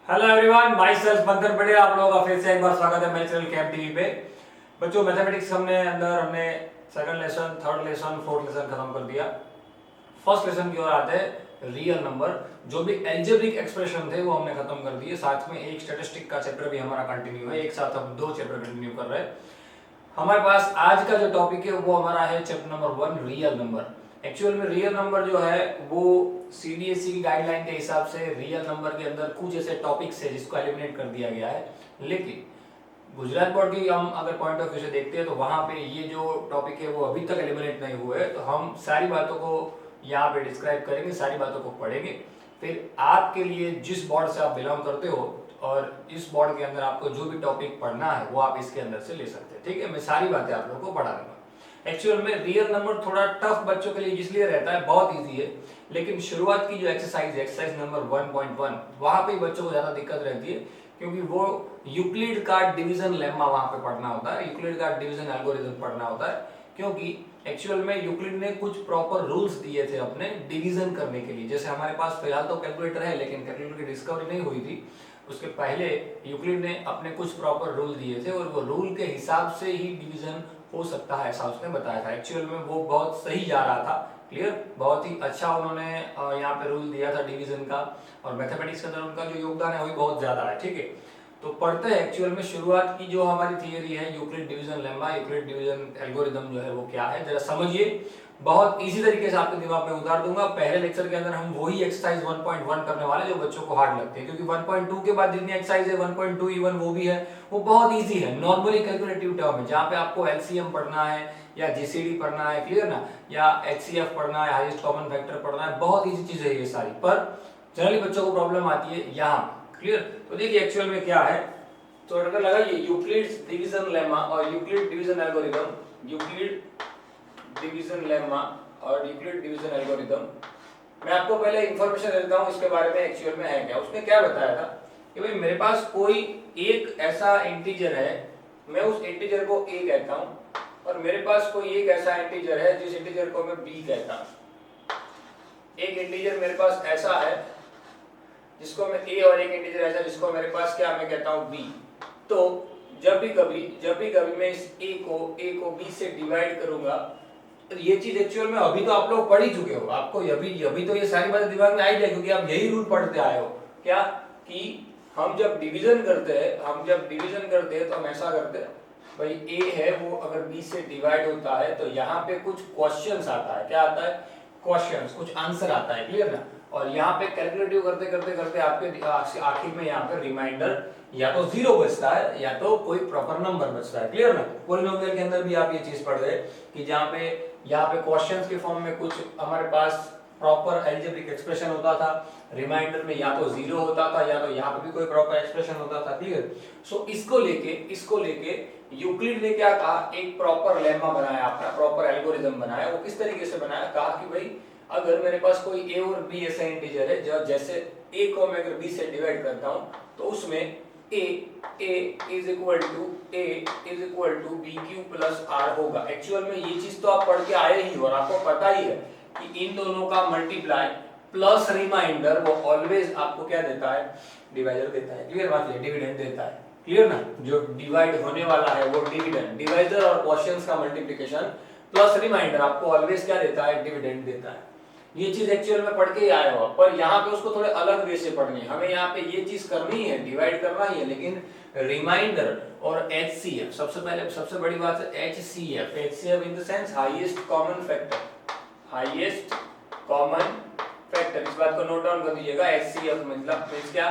Hello everyone, my self मंथन पड़े। आप लोगों का फिर से एक बार स्वागत है मेरे चैनल कैप टीवी पे। बच्चों, मैथमेटिक्स हमने second lesson, third lesson, fourth lesson खत्म कर दिया। फर्स्ट लेसन की ओर आते हैं। रियल नंबर, जो भी एल्जेब्रिक एक्सप्रेशन थे वो हमने खत्म कर दिए। साथ में एक स्टैटिस्टिक का चैप्टर भी हमारा कंटिन्यू है। एक साथ हम दो चैप्टर कंटिन्यू कर रहे हैं। हमारे पास आज का जो टॉपिक है वो हमारा है chapter number 1, real number. Actual में रियल नंबर जो है वो सीबीएसई की गाइडलाइन के हिसाब से रियल नंबर के अंदर कुछ ऐसे टॉपिक्स है जिसको एलिमिनेट कर दिया गया है। लेकिन गुजरात बोर्ड की हम अगर पॉइंट ऑफ व्यू से देखते हैं तो वहां पे ये जो टॉपिक है वो अभी तक एलिमिनेट नहीं हुए है। तो हम सारी बातों को यहाँ पे डिस्क्राइब करेंगे, सारी बातों को पढ़ेंगे। फिर आपके लिए जिस बोर्ड से आप बिलोंग करते हो और इस बोर्ड के अंदर आपको जो भी टॉपिक पढ़ना है वो आप इसके अंदर से ले सकते हैं। ठीक है, मैं सारी बातें आप लोगों को पढ़ा दूंगा। एक्चुअल में रियल नंबर थोड़ा टफ बच्चों के लिए इसलिए रहता है, बहुत इजी है। लेकिन शुरुआत की जो एक्सरसाइज नंबर 1.1, वहां पे बच्चों को ज्यादा दिक्कत रहती है क्योंकि वो यूक्लिड का डिवीजन लेम्मा वहां पे पढ़ना होता है, यूक्लिड का डिवीजन एल्गोरिथम पढ़ना होता है। क्योंकि एक्चुअल में यूक्लिड ने कुछ प्रॉपर रूल्स दिए थे अपने डिवीजन करने के लिए। जैसे हमारे पास फिलहाल तो कैलकुलेटर है, लेकिन कैलकुलेटर की डिस्कवरी नहीं हुई थी। उसके पहले यूक्लिड ने अपने कुछ प्रॉपर रूल दिए थे और वो रूल के हिसाब से ही डिवीजन हो सकता है, ऐसा उसने बताया था। एक्चुअल में वो बहुत सही जा रहा था। क्लियर, बहुत ही अच्छा उन्होंने यहाँ पे रूल दिया था डिवीजन का। और मैथमेटिक्स के अंदर उनका जो योगदान है वो बहुत ज्यादा है। ठीक है, तो पढ़ते हैं। एक्चुअल में शुरुआत की जो हमारी थियरी है Euclid division lemma, Euclid division algorithm जो है वो क्या है जरा समझिए। बहुत इजी तरीके से आपके दिमाग में उतार दूंगा। पहले लेक्चर के अंदर हम वही एक्सरसाइज 1.1 करने वाले जो बच्चों को हार्ड लगते हैं, क्योंकि 1.2 के बाद जितनी एक्सरसाइज है 1.2 इवन वो भी है, वो बहुत इजी है नॉर्मली कैलकुलेटिव टर्म में, जहाँ पे आपको एलसीएम पढ़ना है या जीसीडी पढ़ना है, क्लियर ना, या एचसीएफ पढ़ना है, हाईएस्ट कॉमन फैक्टर पढ़ना है। बहुत इजी चीज है ये सारी, पर जनरली बच्चों को प्रॉब्लम आती है यहाँ। क्लियर, तो देखिए एक्चुअल में क्या है। तो अगर लगाइए यूक्लिड डिवीजन लेमा और Euclid division algorithm, Euclid division lemma और यूक्लिड डिवीजन एल्गोरिथम। मैं आपको पहले इंफॉर्मेशन देता हूं इसके बारे में एक्चुअल में है क्या। उसने क्या बताया था कि भाई मेरे पास कोई एक ऐसा इंटीजर है, मैं उस इंटीजर को a कहता हूं, और मेरे पास कोई एक ऐसा इंटीजर है जिस इंटीजर को मैं b कहता हूं। एक इंटीजर मेरे पास ऐसा है जिसको मैं a, और एक इंटीजर ऐसा जिसको मेरे पास क्या मैं कहता हूं b। तो जब भी कभी मैं इस a को b से डिवाइड करूंगा, तो ये चीज एक्चुअल में अभी तो आप लोग पढ़ ही चुके हो, आपको अभी तो ये सारी बातें दिमाग में आ ही जाए, क्योंकि आप यही रूल पढ़ते आए हो। क्या कि हम जब डिवीजन करते हैं तो हम ऐसा करते हैं, भाई a है वो अगर b से डिवाइड होता है तो यहाँ पे कुछ क्वेश्चंस आता है। क्या आता है? क्वेश्चंस, कुछ आंसर आता है। क्लियर ना। और यहाँ पे कैलकुलेटिव करते आपके आखिर में यहाँ पे रिमाइंडर या तो 0 बचता है या तो कोई प्रॉपर नंबर बचता है। क्लियर ना। पॉलिनोमियल के अंदर भी आप ये चीज पढ़ गए कि जहाँ पे यहाँ पे क्वेश्चंस के फॉर्म में कुछ हमारे पास प्रॉपर एल्जेब्रिक एक्सप्रेशन होता था, रिमाइंडर में या तो 0 होता था या तो यहाँ पे भी कोई प्रॉपर एक्सप्रेशन होता था। क्लियर। सो इसको लेके यूक्लिड ने क्या कहा, एक प्रॉपर लेमा बनाया, अपना प्रॉपर एल्गोरिथम बनाया। वो किस तरीके से बनाया, कहा कि भाई अगर मेरे पास कोई a और b ऐसा इंटीजर है, जो जैसे a को मैं अगर b से डिवाइड करता हूं तो उसमें a is equal to B Q plus r होगा। एक्चुअल में ये चीज तो आप पढ़ के आए ही और आपको पता ही है कि इन दोनों का मल्टीप्लाई प्लस रिमाइंडर वो ऑलवेज आपको क्या देता है, डिवाइडर देता है। क्लियर बात है, डिविडेंड देता है। क्लियर ना। जो डिवाइड होने वाला है वो डिविडेंड, डिवाइजर और क्वोशिएंट्स का मल्टीप्लिकेशन प्लस रिमाइंडर आपको ऑलवेज क्या देता है, डिविडेंड देता है। ये चीज एक्चुअल में पढ़ के ही आए हो, पर यहाँ पे उसको थोड़े अलग वे से पढ़नी है। हमें यहाँ पे ये चीज करनी है, डिवाइड करना ही है, लेकिन रिमाइंडर और एचसीएफ, सबसे बड़ी बात है HCF in the sense highest common factor, highest common factor. इस बात को नोट डाउन कर दीजिएगा। एचसीएफ मतलब क्या,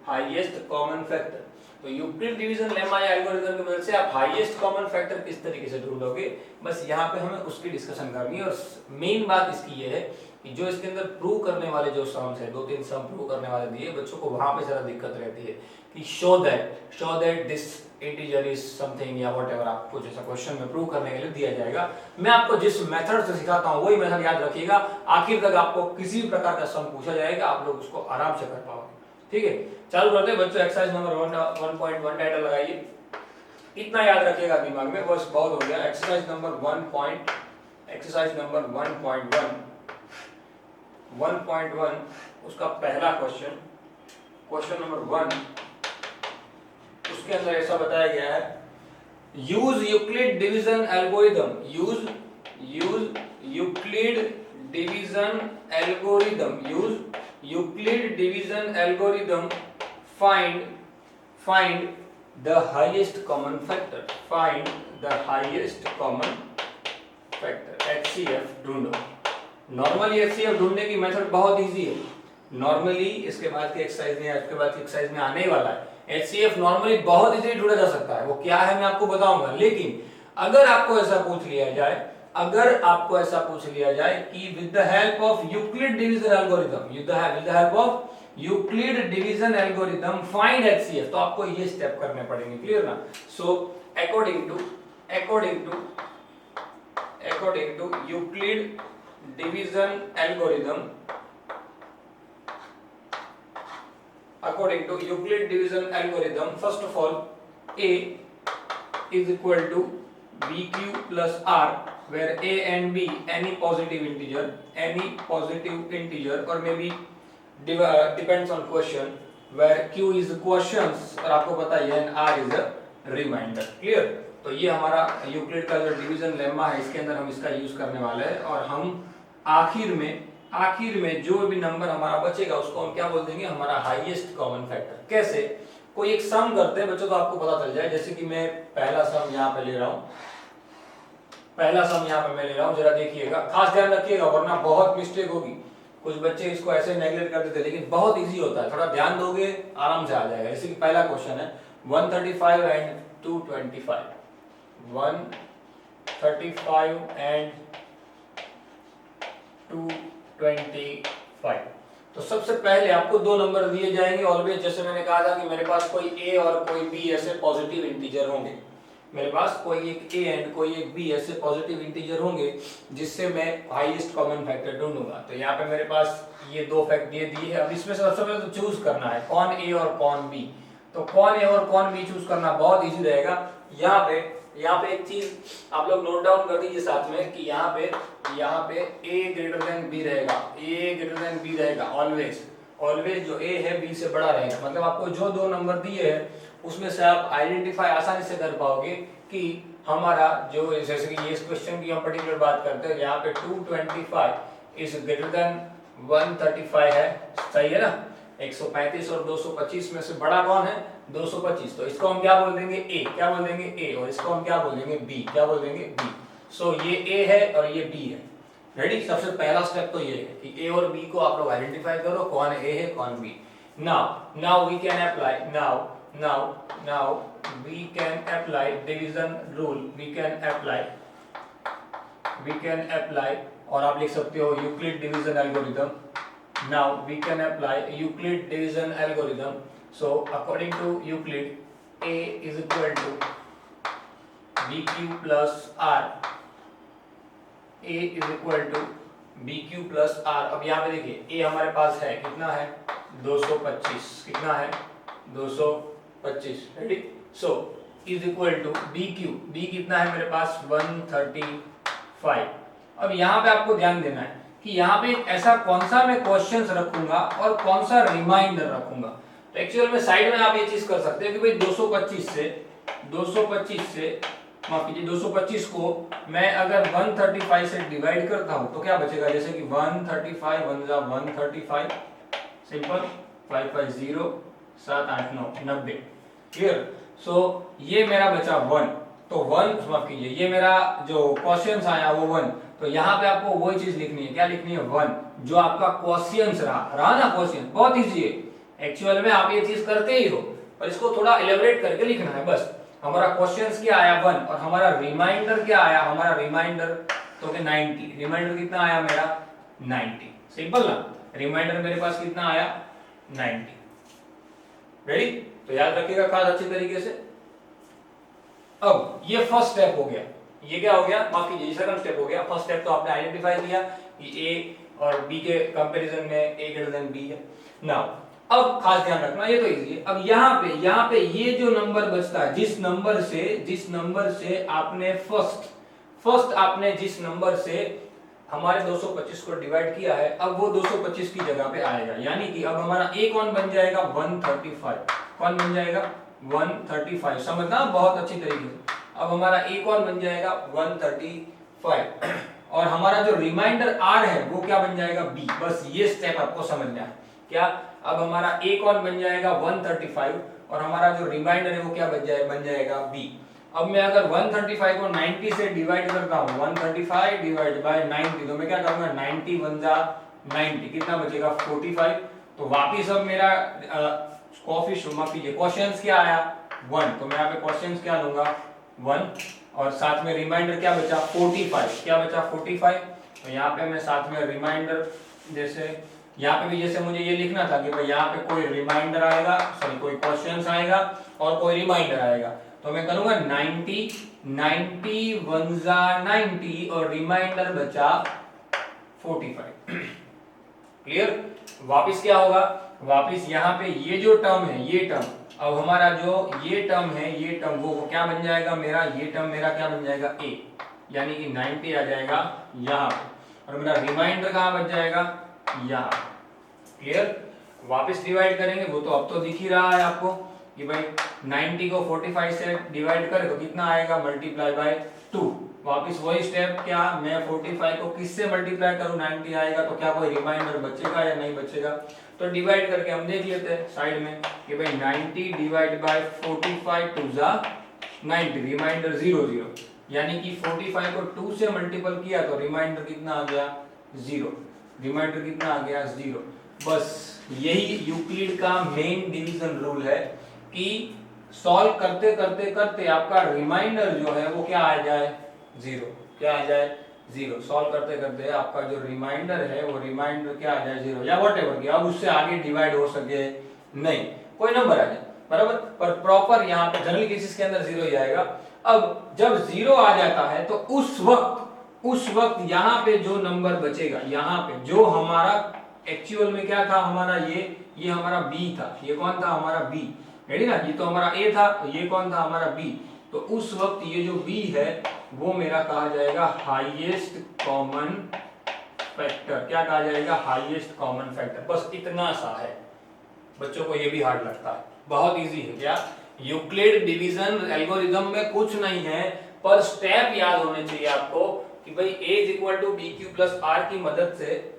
हाईएस्ट कॉमन फैक्टर। तो यूक्लिड डिवीजन लेमा या एल्गोरिथम की मदद से आप हाईएस्ट कॉमन फैक्टर किस तरीके से ढूंढोगे, बस यहाँ पे हमें उसकी डिस्कशन करनी है। और मेन बात इसकी ये है कि जो इसके अंदर प्रूव करने वाले जो सम्स है, 2-3 सम प्रूव करने वाले दिए, बच्चों को वहां पे जरा दिक्कत रहती है कि show that this integer is something या व्हाटएवर, आपको जैसा क्वेश्चन में प्रूव करने के लिए दिया जाएगा। मैं आपको जिस मेथड से सिखाता हूँ वही मेथड याद रखिएगा, आखिर तक आपको किसी भी प्रकार का सम पूछा जाएगा, आप लोग उसको आराम से कर पाओगे। ठीक है, चालू करते हैं बच्चों। एक्सरसाइज नंबर 1.1 टाइटल लगाइए, इतना याद रखिएगा दिमाग में, बस बहुत हो गया। एक्सरसाइज नंबर 1.1 उसका पहला क्वेश्चन क्वेश्चन नंबर 1, उसके अंदर ऐसा बताया गया है, use Euclid division algorithm, use Euclid division algorithm, use Euclid division algorithm, find the highest common factor, find the highest common factor, HCF ढूंढो। नॉर्मली HCF ढूंढने की मेथड बहुत इजी है, नॉर्मली इसके बाद की एक्सरसाइज में, इसके बाद की एक्सरसाइज में आने ही वाला है। HCF नॉर्मली बहुत इजीली ढूंढा जा सकता है, वो क्या है मैं आपको बताऊंगा। लेकिन अगर आपको ऐसा पूछ लिया जाए, अगर आपको ऐसा पूछ लिया जाए कि with the help of Euclid division algorithm, with the help of Euclid division algorithm find HCF, तो आपको ये स्टेप करने पड़ेंगे, क्लियर ना। So according to Euclid division algorithm, according to Euclid division algorithm, first of all A is equal to BQ plus R, where A and B any positive integer or maybe depends on question, where Q is questions और आपको पता है and R is a reminder, clear। तो ये हमारा Euclid का जो division lemma है, इसके अंदर हम इसका यूज करने वाले हैं, और हम आखिर में जो भी नंबर हमारा बचेगा उसको हम क्या बोल देंगे, हमारा हाईएस्ट कॉमन फैक्टर। कैसे, कोई एक सम करते हैं बच्चों, तो आपको पता चल जाए। जैसे कि मैं पहला सम यहाँ पे ले रहा हूँ, जरा देखिएगा, खास ध्यान रखिएगा वरना बहुत मिस्टेक होगी। कुछ बच्चे इसको ऐसे नेगलेक्ट कर देते, लेकिन बहुत इजी होता है, थोड़ा ध्यान दोगे आराम से आ जाएगा। जैसे कि पहला क्वेश्चन है 135 एंड 225, 135 एंड 225। तो सबसे पहले आपको दो नंबर दिए जाएंगे ऑलवेज, जैसे मैंने कहा था कि मेरे पास कोई A और कोई B ऐसे पॉजिटिव इंटीजर होंगे, मेरे पास कोई एक A एंड कोई एक B ऐसे पॉजिटिव इंटीजर होंगे जिससे मैं हाईएस्ट कॉमन फैक्टर ढूंढूंगा। तो यहाँ पे मेरे पास ये दो फैक्ट दिए है। अब इसमें से सबसे पहले तो चूज करना है कौन A और कौन B। तो कौन A और कौन B चूज करना बहुत इजी रहेगा। यहाँ पे एक चीज आप लोग नोट डाउन कर दीजिए साथ में कि यहाँ पे A ग्रेटर देन B रहेगा, A ग्रेटर देन B रहेगा ऑलवेज जो A है B से बड़ा रहेगा। मतलब आपको जो दो नंबर दिए हैं उसमें से आप आइडेंटिफाई आसानी से कर पाओगे कि हमारा जो, जैसे कि ये इस क्वेश्चन की हम पर्टिकुलर बात करते हैं, यहाँ पे 225 इज ग्रेटर देन 135 है, सही है ना। 135 और 225 में से बड़ा कौन है, 225। तो इसको हम क्या बोल देंगे, A, और इसको हम क्या बोल देंगे, B। सो ये A है और ये B है। रेडी, सबसे पहला स्टेप तो ये है कि A और B को आप लोग आइडेंटिफाई करो, कौन A है कौन B। Now we can apply, now we can apply division rule, we can apply और आप लिख सकते हो Euclid division algorithm. Now we can apply Euclid division algorithm. So according to Euclid, A is equal to BQ plus R. A is equal to BQ plus R. अब यहाँ पे देखिए A हमारे पास है, कितना है 225, कितना है 225, ready. So is equal to BQ, B कितना है मेरे पास 135। अब यहाँ पे आपको ध्यान देना है कि यहाँ पे ऐसा कौन सा मैं क्वेश्चंस रखूंगा और कौन सा रिमाइंडर रखूंगा। तो एक्चुअल में साइड में आप ये चीज कर सकते हैं कि भाई 225 से माफ कीजिए 225 को मैं अगर 135 से डिवाइड करता हूं तो क्या बचेगा, जैसे कि 135 135 सिंपल 550 7 8 9 90, क्लियर। सो ये मेरा बचा 1, तो 1 माफ कीजिए ये मेरा जो क्वेश्चंस आया वो 1। तो यहाँ पे आपको वही चीज लिखनी है, क्या लिखनी है 1, जो आपका क्वेश्चंस रहा ना, क्वेश्चन बहुत इजी है। एक्चुअल में आप ये चीज करते ही हो, पर इसको थोड़ा एलेबोरेट करके लिखना है बस। हमारा क्वेश्चंस क्या आया 1 और हमारा रिमाइंडर क्या आया, हमारा रिमाइंडर तो के 90, रिमाइंडर कितना आया मेरा 90, सिंपल ना। रिमाइंडर मेरे पास कितना आया 90, रेडी। तो याद रखिएगा खास अच्छी तरीके से। अब ये फर्स्ट स्टेप हो गया, ये क्या हो गया, माफ कीजिए सेकंड स्टेप हो गया। फर्स्ट स्टेप तो आपने आइडेंटिफाई किया कि A और B के कंपैरिजन में A ग्रेटर देन B है। नाउ अब खास ध्यान रखना, ये तो इजी है। अब यहाँ पे ये जो नंबर बचता है, जिस नंबर से आपने फर्स्ट आपने जिस नंबर से हमारे 225 को डिवाइड किया है, अब वो 225 की जगह पे आएगा, यानी कि अब हमारा a कौन बन जाएगा 135, कौन बन जाएगा 135, समझना बहुत अच्छी तरीके से। अब हमारा a कौन बन जाएगा 135 और हमारा जो रिमाइंडर r है वो क्या बन जाएगा b। बस ये स्टेप आपको समझना है। क्या अब हमारा a कौन बन जाएगा 135 और हमारा जो रिमाइंडर है वो क्या बन जाएगा b। अब मैं अगर 135 को 90 से डिवाइड करता हूँ, 135 डिवाइड बाय 90, तो मैं क्या करूंगा 90 1 जा 90, कितना बचेगा 45। तो वापिस अब मेरा कोएफिशिएंट माफ कीजिए क्वोशंस क्या आया 1, तो मैं यहाँ पे क्वोशंस क्या लूंगा 1 और साथ में रिमाइंडर क्या बचा 45, क्या बचा 45। तो यहाँ पे मैं साथ में रिमाइंडर, जैसे यहाँ पे भी जैसे मुझे ये लिखना था कि भाई यहाँ पे कोई रिमाइंडर आएगा, सॉरी कोई क्वेश्चंस आएगा और कोई रिमाइंडर आएगा, तो मैं करूंगा 90 1 जा 90 और रिमाइंडर बचा 45। क्लियर। वापिस क्या होगा, वापिस यहाँ पे ये जो टर्म है, ये टर्म, अब हमारा जो ये टर्म है, ये टर्म वो क्या बन जाएगा मेरा, ये टर्म मेरा क्या बन जाएगा a, यानी कि 90 आ जाएगा यहाँ पे और मेरा रिमाइंडर कहाँ बच जाएगा यहाँ। क्लियर। वापस डिवाइड करेंगे, वो तो अब तो दिख ही रहा है आपको कि भाई 90 को 45 से डिवाइड करें तो कितना आएगा मल्टीप्लाई बाय 2। वापस वही स्टेप, क्या मैं 45 को किससे मल्टीप्लाई करूं 90 आएगा, तो क्या कोई रिमाइंडर बचेगा या नहीं बचेगा। तो डिवाइड करके हम देख लेते हैं साइड में कि भाई 90 डिवाइड बाय 45 2 जा 90, रिमाइंडर 0 0, यानी कि 45 को 2 से मल्टीपल किया तो रिमाइंडर कितना आ गया 0, रिमाइंडर कितना आ गया 0। बस यही यूक्लिड का मेन डिवीजन रूल है कि सॉल्व करते करते करते आपका रिमाइंडर जो है वो क्या आ जाए 0, क्या आ जाए 0। सॉल्व करते करते आपका जो रिमाइंडर है वो रिमाइंडर क्या आ जाए 0 या व्हाटएवर, अब उससे आगे डिवाइड हो सके नहीं, कोई नंबर आ जाए बराबर, पर प्रॉपर यहाँ पे जनरल केसेस के अंदर 0 ही आएगा। अब जब 0 आ जाता है तो उस वक्त यहाँ पे जो नंबर बचेगा, यहाँ पे जो हमारा एक्चुअल में क्या था हमारा ये हमारा b था, ये कौन था हमारा b, रेडी ना, ये तो हमारा a था, ये कौन था हमारा b, तो उस वक्त ये जो b है वो मेरा कहा जाएगा हाईएस्ट कॉमन फैक्टर। क्या कहा जाएगा हाईएस्ट कॉमन फैक्टर। बस इतना सा है, बच्चों को ये भी हार्ड लगता है, बहुत इजी है। क्या यूक्लिड डिवीजन एल्गोरिथम में कुछ नहीं है, पर स्टेप याद होने चाहिए आपको कि भाई a is equal to B Q plus r की मदद से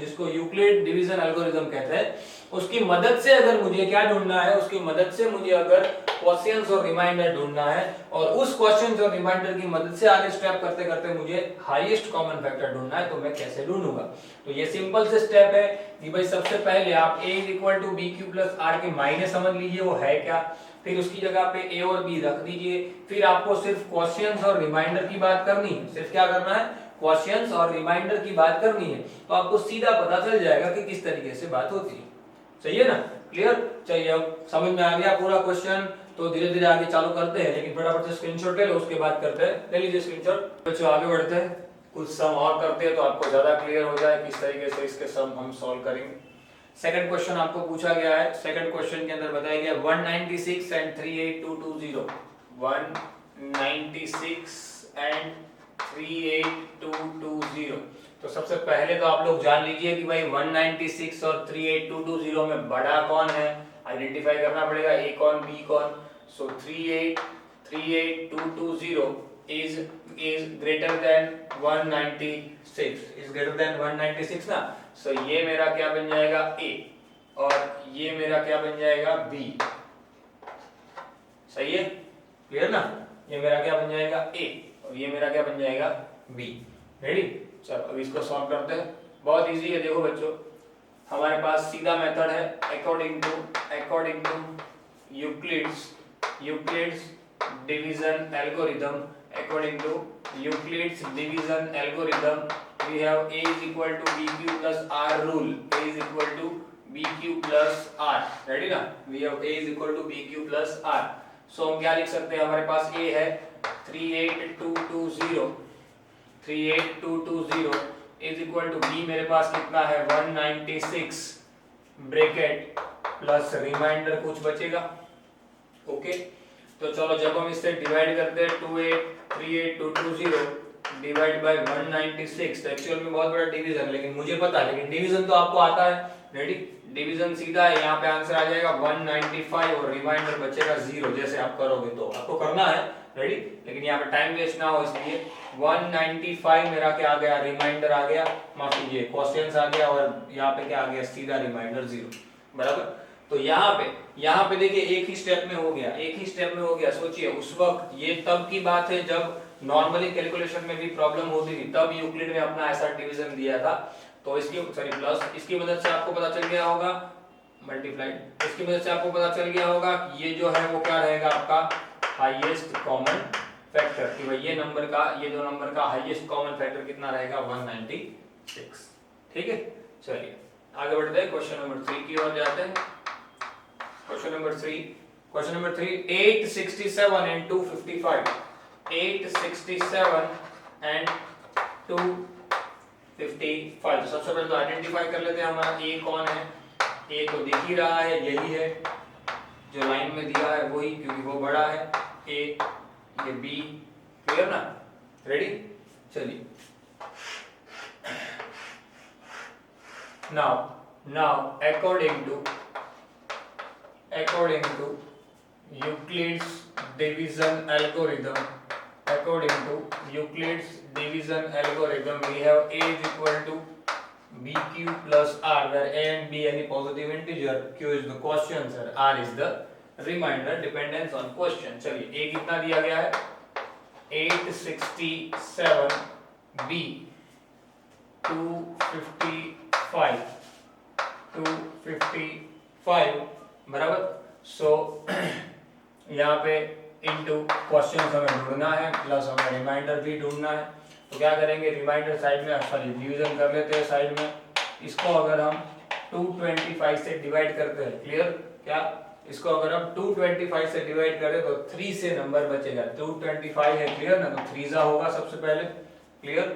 जिसको यूक्लिड डिवीजन एल्गोरिथम कहते हैं, उसकी मदद से अगर मुझे क्या ढूंढना है, उसकी मदद से मुझे अगर क्वेश्चंस और रिमाइंडर ढूंढना है और उस क्वेश्चंस और रिमाइंडर की मदद से आगे स्टेप करते करते मुझे हाईएस्ट कॉमन फैक्टर ढूंढना है, तो मैं कैसे ढूंढूंगा। तो ये सिंपल से स्टेप है कि भाई सबसे पहले आप a is equal to B Q plus r के मायने समझ लीजिए वो है क्या, फिर उसकी जगह पे a और b रख दीजिए, फिर आपको सिर्फ क्वेश्चंस और रिमाइंडर की बात करनी है, सिर्फ क्या करना है क्वेश्चंस और रिमाइंडर की बात करनी है, तो आपको सीधा पता चल जाएगा कि किस तरीके से बात होती है। सही है ना, क्लियर। चलिए अब समझ में आ गया पूरा क्वेश्चन, तो धीरे धीरे आगे चालू करते हैं, लेकिन फटाफट से स्क्रीनशॉट ले लो, उसके बाद करते हैं। ले लीजिए स्क्रीनशॉट। बच्चों आगे बढ़ते हैं, कुछ सम और करते हैं तो आपको ज्यादा क्लियर हो जाए किस तरीके से इसके सम हम सॉल्व करेंगे। सेकंड क्वेश्चन आपको पूछा गया है, सेकंड क्वेश्चन के अंदर बताया गया 196 एंड 38220, 196 एंड 38220। तो सबसे पहले तो आप लोग जान लीजिए कि भाई 196 और 38220 में बड़ा कौन है, आइडेंटिफाई करना पड़ेगा, a कौन b कौन। सो 38220 is greater than 196, is greater than 196 ना। सो ये मेरा क्या बन जाएगा a और ये मेरा क्या बन जाएगा b। सही है, क्लियर ना, ये मेरा क्या बन जाएगा a और ये मेरा क्या बन जाएगा b। रेडी, चलो अब इसको सॉल्व करते हैं। बहुत इजी है, देखो बच्चों हमारे पास सीधा मेथड है according to Euclid's division algorithm, according to Euclid's division algorithm we have a is equal to bq plus r rule, a is equal to bq plus r, ready ना, we have a is equal to bq plus r। सो हम क्या लिख सकते हैं, हमारे पास a है 38220 is equal to b मेरे पास कितना है 196 ब्रैकेट प्लस रिमाइंडर कुछ बचेगा। ओके, तो चलो जब हम इससे डिवाइड करते हैं 2838220, b डिवाइड बाय 196, तो एक्चुअल में बहुत बड़ा डिवीजन, लेकिन मुझे पता है, लेकिन डिवीजन तो आपको आता है। रेडी, डिवीजन सीधा है, यहाँ पे आंसर आ जाएगा 195 और रिमाइंडर बचेगा 0। जैसे आप करोगे तो आपको करना है, रेडी, लेकिन यहाँ पे टाइम वेस्ट ना हो इसलिए 195 मेरा क्या आ गया, रिमाइंडर आ गया, माफ कीजिए क्वेश्चंस आ गया, और यहाँ पे क्या आ गया, सीधा रिमाइंडर 0। बराबर। तो यहाँ पे देखिए एक ही स्टेप में हो गया, एक ही स्टेप में हो गया। सोचिए उस वक्त, ये तब की बात है जब नॉर्मली कैलकुलेशन में भी प्रॉब्लम होती थी, तब यूक्लिड ने अपना ऐसा डिवीजन दिया था। तो इसकी प्लस, इसकी मदद से आपको पता चल गया होगा, मल्टीप्लाइड, इसकी मदद से आपको पता चल गया होगा कि ये जो है वो क्या रहेगा आपका हाईएस्ट कॉमन फैक्टर, कि भाई ये नंबर का, ये दो नंबर का हाईएस्ट कॉमन फैक्टर कितना रहेगा, 196। ठीक है, चलिए आगे बढ़ते हैं, क्वेश्चन नंबर 3 की ओर जाते हैं। Question number 3, 867 and 255, 867 and 255। तो सबसे पहले तो आइडेंटिफाई कर लेते हैं हमारा ए कौन है। ए तो दिख ही रहा है, यही है जो लाइन में दिया है वही, क्योंकि वो बड़ा है। ए, ये बी, क्लियर ना, रेडी, चलिए। now according to Euclid's division algorithm, we have a is equal to bq plus r, where a and b any positive integer, q is the quotient and r is the remainder, dependence on quotient। चलिए a कितना दिया गया है, 867, b 255 बराबर। सो यहाँ पे into question हमें ढूंढना है, प्लस हमें रिमाइंडर भी ढूंढना है। तो क्या करेंगे, रिमाइंडर साइड में, सॉरी डिवीजन कर लेते हैं साइड में। इसको अगर हम 225 से डिवाइड करते हैं, क्लियर, क्या इसको अगर हम 225 से डिवाइड करें तो 3 से नंबर बचेगा। 225 है, क्लियर ना, तो 3 होगा सबसे पहले, क्लियर,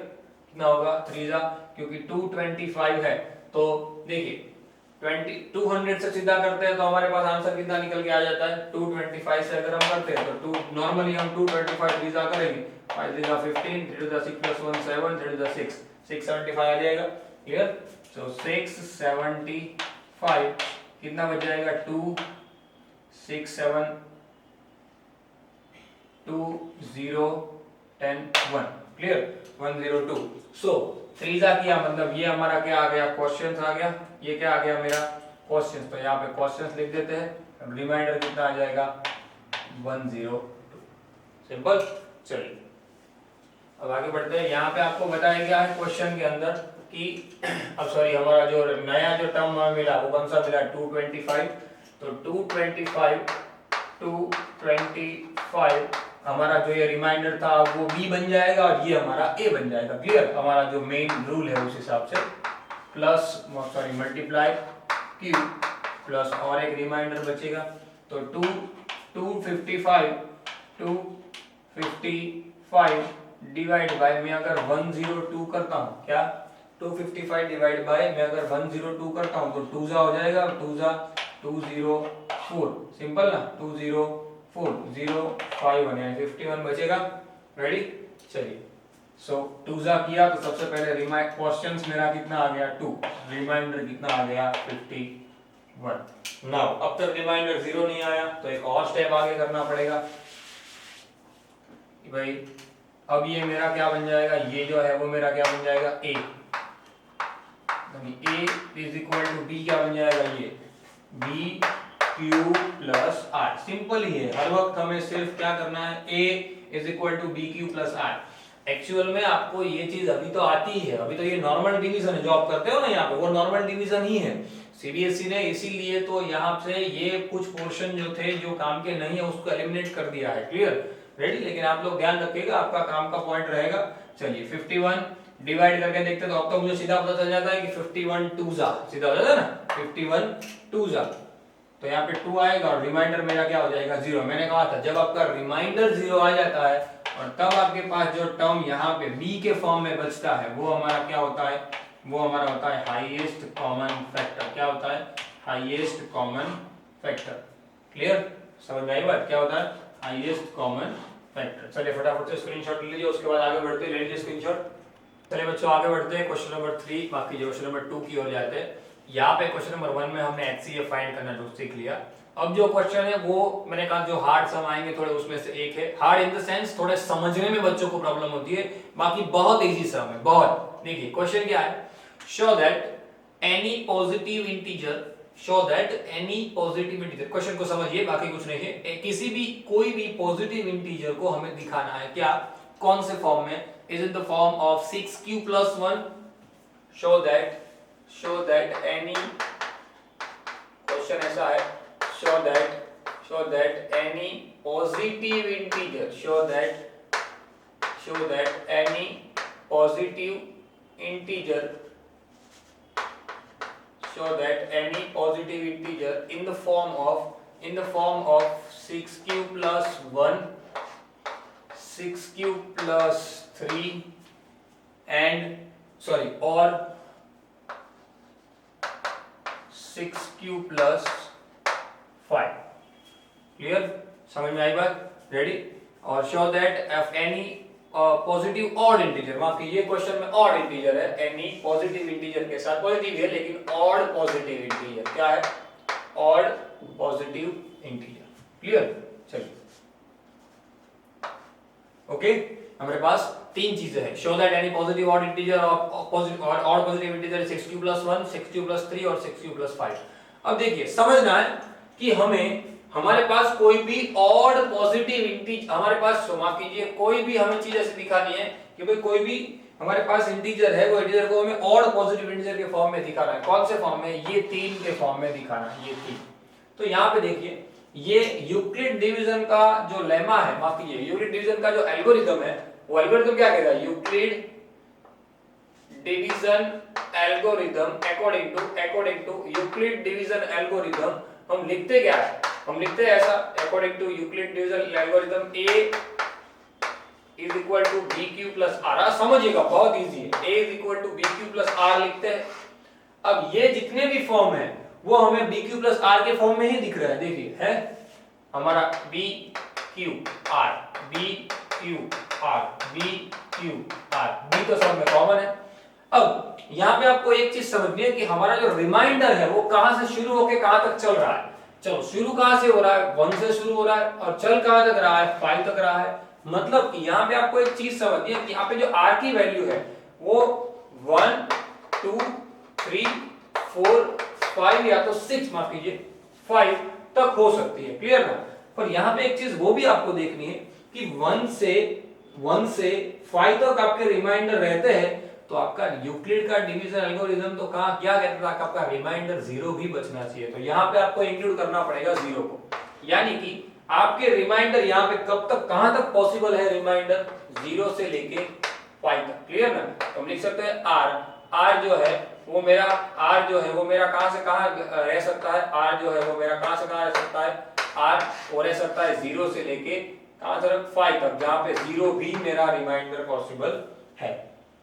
कितना होगा 3, क्योंकि 225 है। तो देखिए 200 से सीधा करते हैं तो हमारे पास आंसर कितना निकल के आ जाता है, 225 से अगर हम करते हैं तो नॉर्मली हम 225 3 करेंगे, 5 3 15, 3 6 plus 1 7, 3 6 675 आ जाएगा, क्लियर। सो 675 कितना बच जाएगा, 2 6 7 2 0 10 1, क्लियर, 102। सो 3 किया, मतलब ये हमारा क्या आ गया, क्वेश्चन आ गया, ये क्या आ गया मेरा क्वेश्चन। तो यहाँ पे क्वेश्चन लिख देते हैं, रिमाइंडर कितना आ जाएगा, 102, सिंपल। चलिए अब आगे बढ़ते हैं। यहाँ पे आपको बताया गया है क्वेश्चन के अंदर कि अब सॉरी हमारा जो नया जो टर्म हमें मिला वो कौन सा मिला, 225। तो 225 हमारा जो ये रिमाइंडर था वो b बन जाएगा और ये हमारा a बन जाएगा, क्लियर। हमारा जो मेन रूल है उस हिसाब से, plus sorry multiply q plus और एक रिमाइंडर बचेगा। तो 255 डिवाइड बाय, मैं अगर 102 करता हूँ, क्या 255 डिवाइड बाय मैं अगर 102 करता हूँ तो 2 हो जाएगा, 204, सिंपल ना, 204 051 यानी 51 बचेगा, रेडी। चलिए सो 2 किया तो सबसे पहले रिमाइंड क्वेश्चंस मेरा कितना आ गया, 2, रिमाइंडर कितना आ गया, 51। नाउ अब तक रिमाइंडर 0 नहीं आया तो एक और स्टेप आगे करना पड़ेगा कि भाई अब ये मेरा क्या बन जाएगा, ये जो है वो मेरा क्या बन जाएगा, a is equal to b क्या बन जाएगा, ये b q plus r। Simple ही है, हर वक्त हमें सिर्फ क्या करना है, a is equal to B Q plus r। Actual में आपको ये चीज अभी तो आती ही है, अभी तो ये नॉर्मल डिवीजन है जो आप करते हो ना यहाँ पे, वो नॉर्मल डिवीजन ही है। सीबीएसई ने इसीलिए तो यहाँ से ये कुछ पोर्शन जो थे जो काम के नहीं है उसको एलिमिनेट कर दिया है, क्लियर, रेडी। लेकिन आप लोग ध्यान रखिएगा, आपका काम का पॉइंट रहेगा। चलिए 51 डिवाइड करके देखते तो अब तो मुझे सीधा पता चल जाता है कि 51 2 सीधा हो जाता है ना, 51 2 तो यहाँ पे 2 आएगा और रिमाइंडर मेरा क्या हो जाएगा, 0। मैंने कहा था जब आपका रिमाइंडर 0 आ जाता है और तब आपके पास जो टर्म यहाँ पे b के फॉर्म में बचता है वो हमारा क्या होता है, वो हमारा होता है हाईएस्ट कॉमन फैक्टर। क्या होता है, हाईएस्ट कॉमन फैक्टर, क्लियर, समझ में आई बात, क्या होता है हाईएस्ट कॉमन वेक्टर। चलिए फटाफट से स्क्रीनशॉट ले लीजिए, उसके बाद आगे बढ़ते हैं, ले लीजिए स्क्रीनशॉट। चलिए बच्चों आगे बढ़ते हैं क्वेश्चन नंबर 3, बाकी जो क्वेश्चन नंबर 2 की ओर जाते हैं। यहाँ पे क्वेश्चन नंबर 1 में हमने HCF फाइंड करना जो सीख लिया। अब जो क्वेश्चन है वो मैंने कहा जो हार्ड सम आएंगे थोड़े, उसमें से एक है हार्ड इन द सेंस थोड़े समझने में बच्चों को प्रॉब्लम होती है, बाकी बहुत इजी सम है बहुत। देखिए क्वेश्चन क्या है, show that any positive integer, show that any positive integer, question को समझिए बाकी कुछ नहीं है। किसी भी कोई भी पॉजिटिव इंटीजर को हमें दिखाना है, क्या कौन से फॉर्म में, is in the form of 6q plus 1, show that any, question ऐसा है, show that any positive integer, show that any positive integer in the form of 6q plus 1, 6q plus 3 and sorry or 6q plus 5। Clear, समझ में आई बात, ready. और show that F any positive odd integer, माफ कीजिए question में odd integer है, any positive integer के साथ, पॉजिटिव है लेकिन ऑड पॉजिटिव इंटीजर, क्या है ऑड पॉजिटिव इंटीजर। क्लियर, चलिए ओके। हमारे पास तीन चीजें हैं, show that any positive odd integer odd positive integer 6q plus 1, 6q plus 3 और 6q plus 5। अब देखिए समझना है कि हमारे पास कोई भी ऑड पॉजिटिव इंटीजर, हमारे पास माफ कीजिए कोई भी हमें चीज ऐसी दिखानी है कि भाई कोई भी हमारे पास इंटीजर है, वो इंटीजर को हमें ऑड पॉजिटिव इंटीजर के फॉर्म में दिखाना है। कौन से फॉर्म में, ये 3 के फॉर्म में दिखाना है, ये 3। तो यहाँ पे देखिए ये यूक्लिड डिवीजन का जो लेमा है, माफ कीजिए यूक्लिड डिवीजन का जो एल्गोरिथम है, वो एल्गोरिथम क्या कहता है, Euclid division algorithm, according to Euclid division algorithm हम लिखते क्या है, हम लिखते हैं ऐसा, according to Euclid division algorithm A is equal to BQ plus R। समझिएगा बहुत इजी है, A is equal to BQ plus R लिखते हैं। अब ये जितने भी फॉर्म है वो हमें BQ प्लस R के फॉर्म में ही दिख रहा है, देखिए है हमारा BQ R, B तो सब में कॉमन है। अब यहाँ पे आपको एक चीज समझनी है कि हमारा जो रिमाइंडर है वो कहां से शुरू होकर कहां तक चल रहा है। चलो शुरू कहां से हो रहा है, 1 से शुरू हो रहा है और चल कहां तक रहा है, 5 तक रहा है। मतलब कि यहाँ पे आपको एक चीज समझनी है कि यहाँ पे जो R की वैल्यू है वो 1 2 3 4 5 या तो 6, माफ कीजिए 5 तक हो सकती है। क्लियर ना। पर यहाँ पे एक चीज वो भी आपको देखनी है कि 1 से 5 तक आपके रिमाइंडर रहते हैं, तो आपका यूक्लिड का डिवीजन एल्गोरिथम तो कहां क्या कहता था, आपका रिमाइंडर 0 भी बचना चाहिए। तो यहाँ पे आपको इंक्लूड करना पड़ेगा 0 को, यानी कि आपके रिमाइंडर यहाँ पे कब तक कहां तक पॉसिबल है, रिमाइंडर 0 से लेके 5 तक। क्लियर ना। तो हम लिख सकते हैं R जो है वो मेरा कहां से कहां रह सकता है, R जो है वो मेरा कहां से कहां रह सकता है, R वो रह सकता है 0 से लेके कहां तक 5 तक, जहां पे 0 भी मेरा रिमाइंडर पॉसिबल है।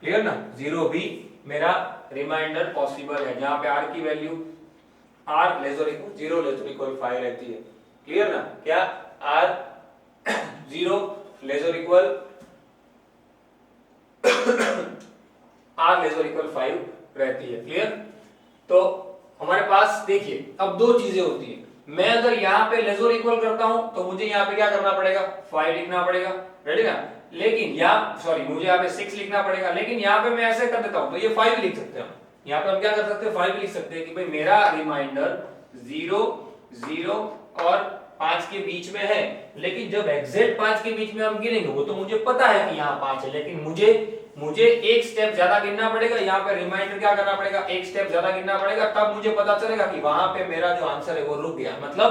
क्लियर ना, 0 भी मेरा रिमाइंडर पॉसिबल है, जहां पे R की वैल्यू R लेस और इक्वल 0 लेस और इक्वल 5 रहती है। क्लियर ना, क्या R 0 लेस और इक्वल R लेस और इक्वल 5 रहती है। क्लियर। तो हमारे पास देखिए अब दो चीजें होती है, मैं अगर यहाँ पे लेस और इक्वल करता हूं तो मुझे यहाँ पे क्या करना पड़ेगा, 5 लिखना पड़ेगा, रेडी ना। लेकिन मुझे यहाँ पे 6 लिखना पड़ेगा, लेकिन यहाँ पे मैं ऐसे कर देता हूं तो ये 5 लिख सकते हैं। यहाँ पे हम क्या कर सकते हैं, 5 लिख सकते हैं कि भाई मेरा रिमाइंडर 0 0 और 5 के बीच में है। लेकिन जब एग्जैक्ट 5 के बीच में हम गिनेंगे वो तो मुझे पता है कि यहाँ 5 है, लेकिन मुझे एक स्टेप ज्यादा गिनना पड़ेगा, यहाँ पे रिमाइंडर क्या करना पड़ेगा, एक स्टेप ज्यादा गिनना पड़ेगा, तब मुझे पता चलेगा कि वहां पे मेरा जो आंसर है वो रुक गया। मतलब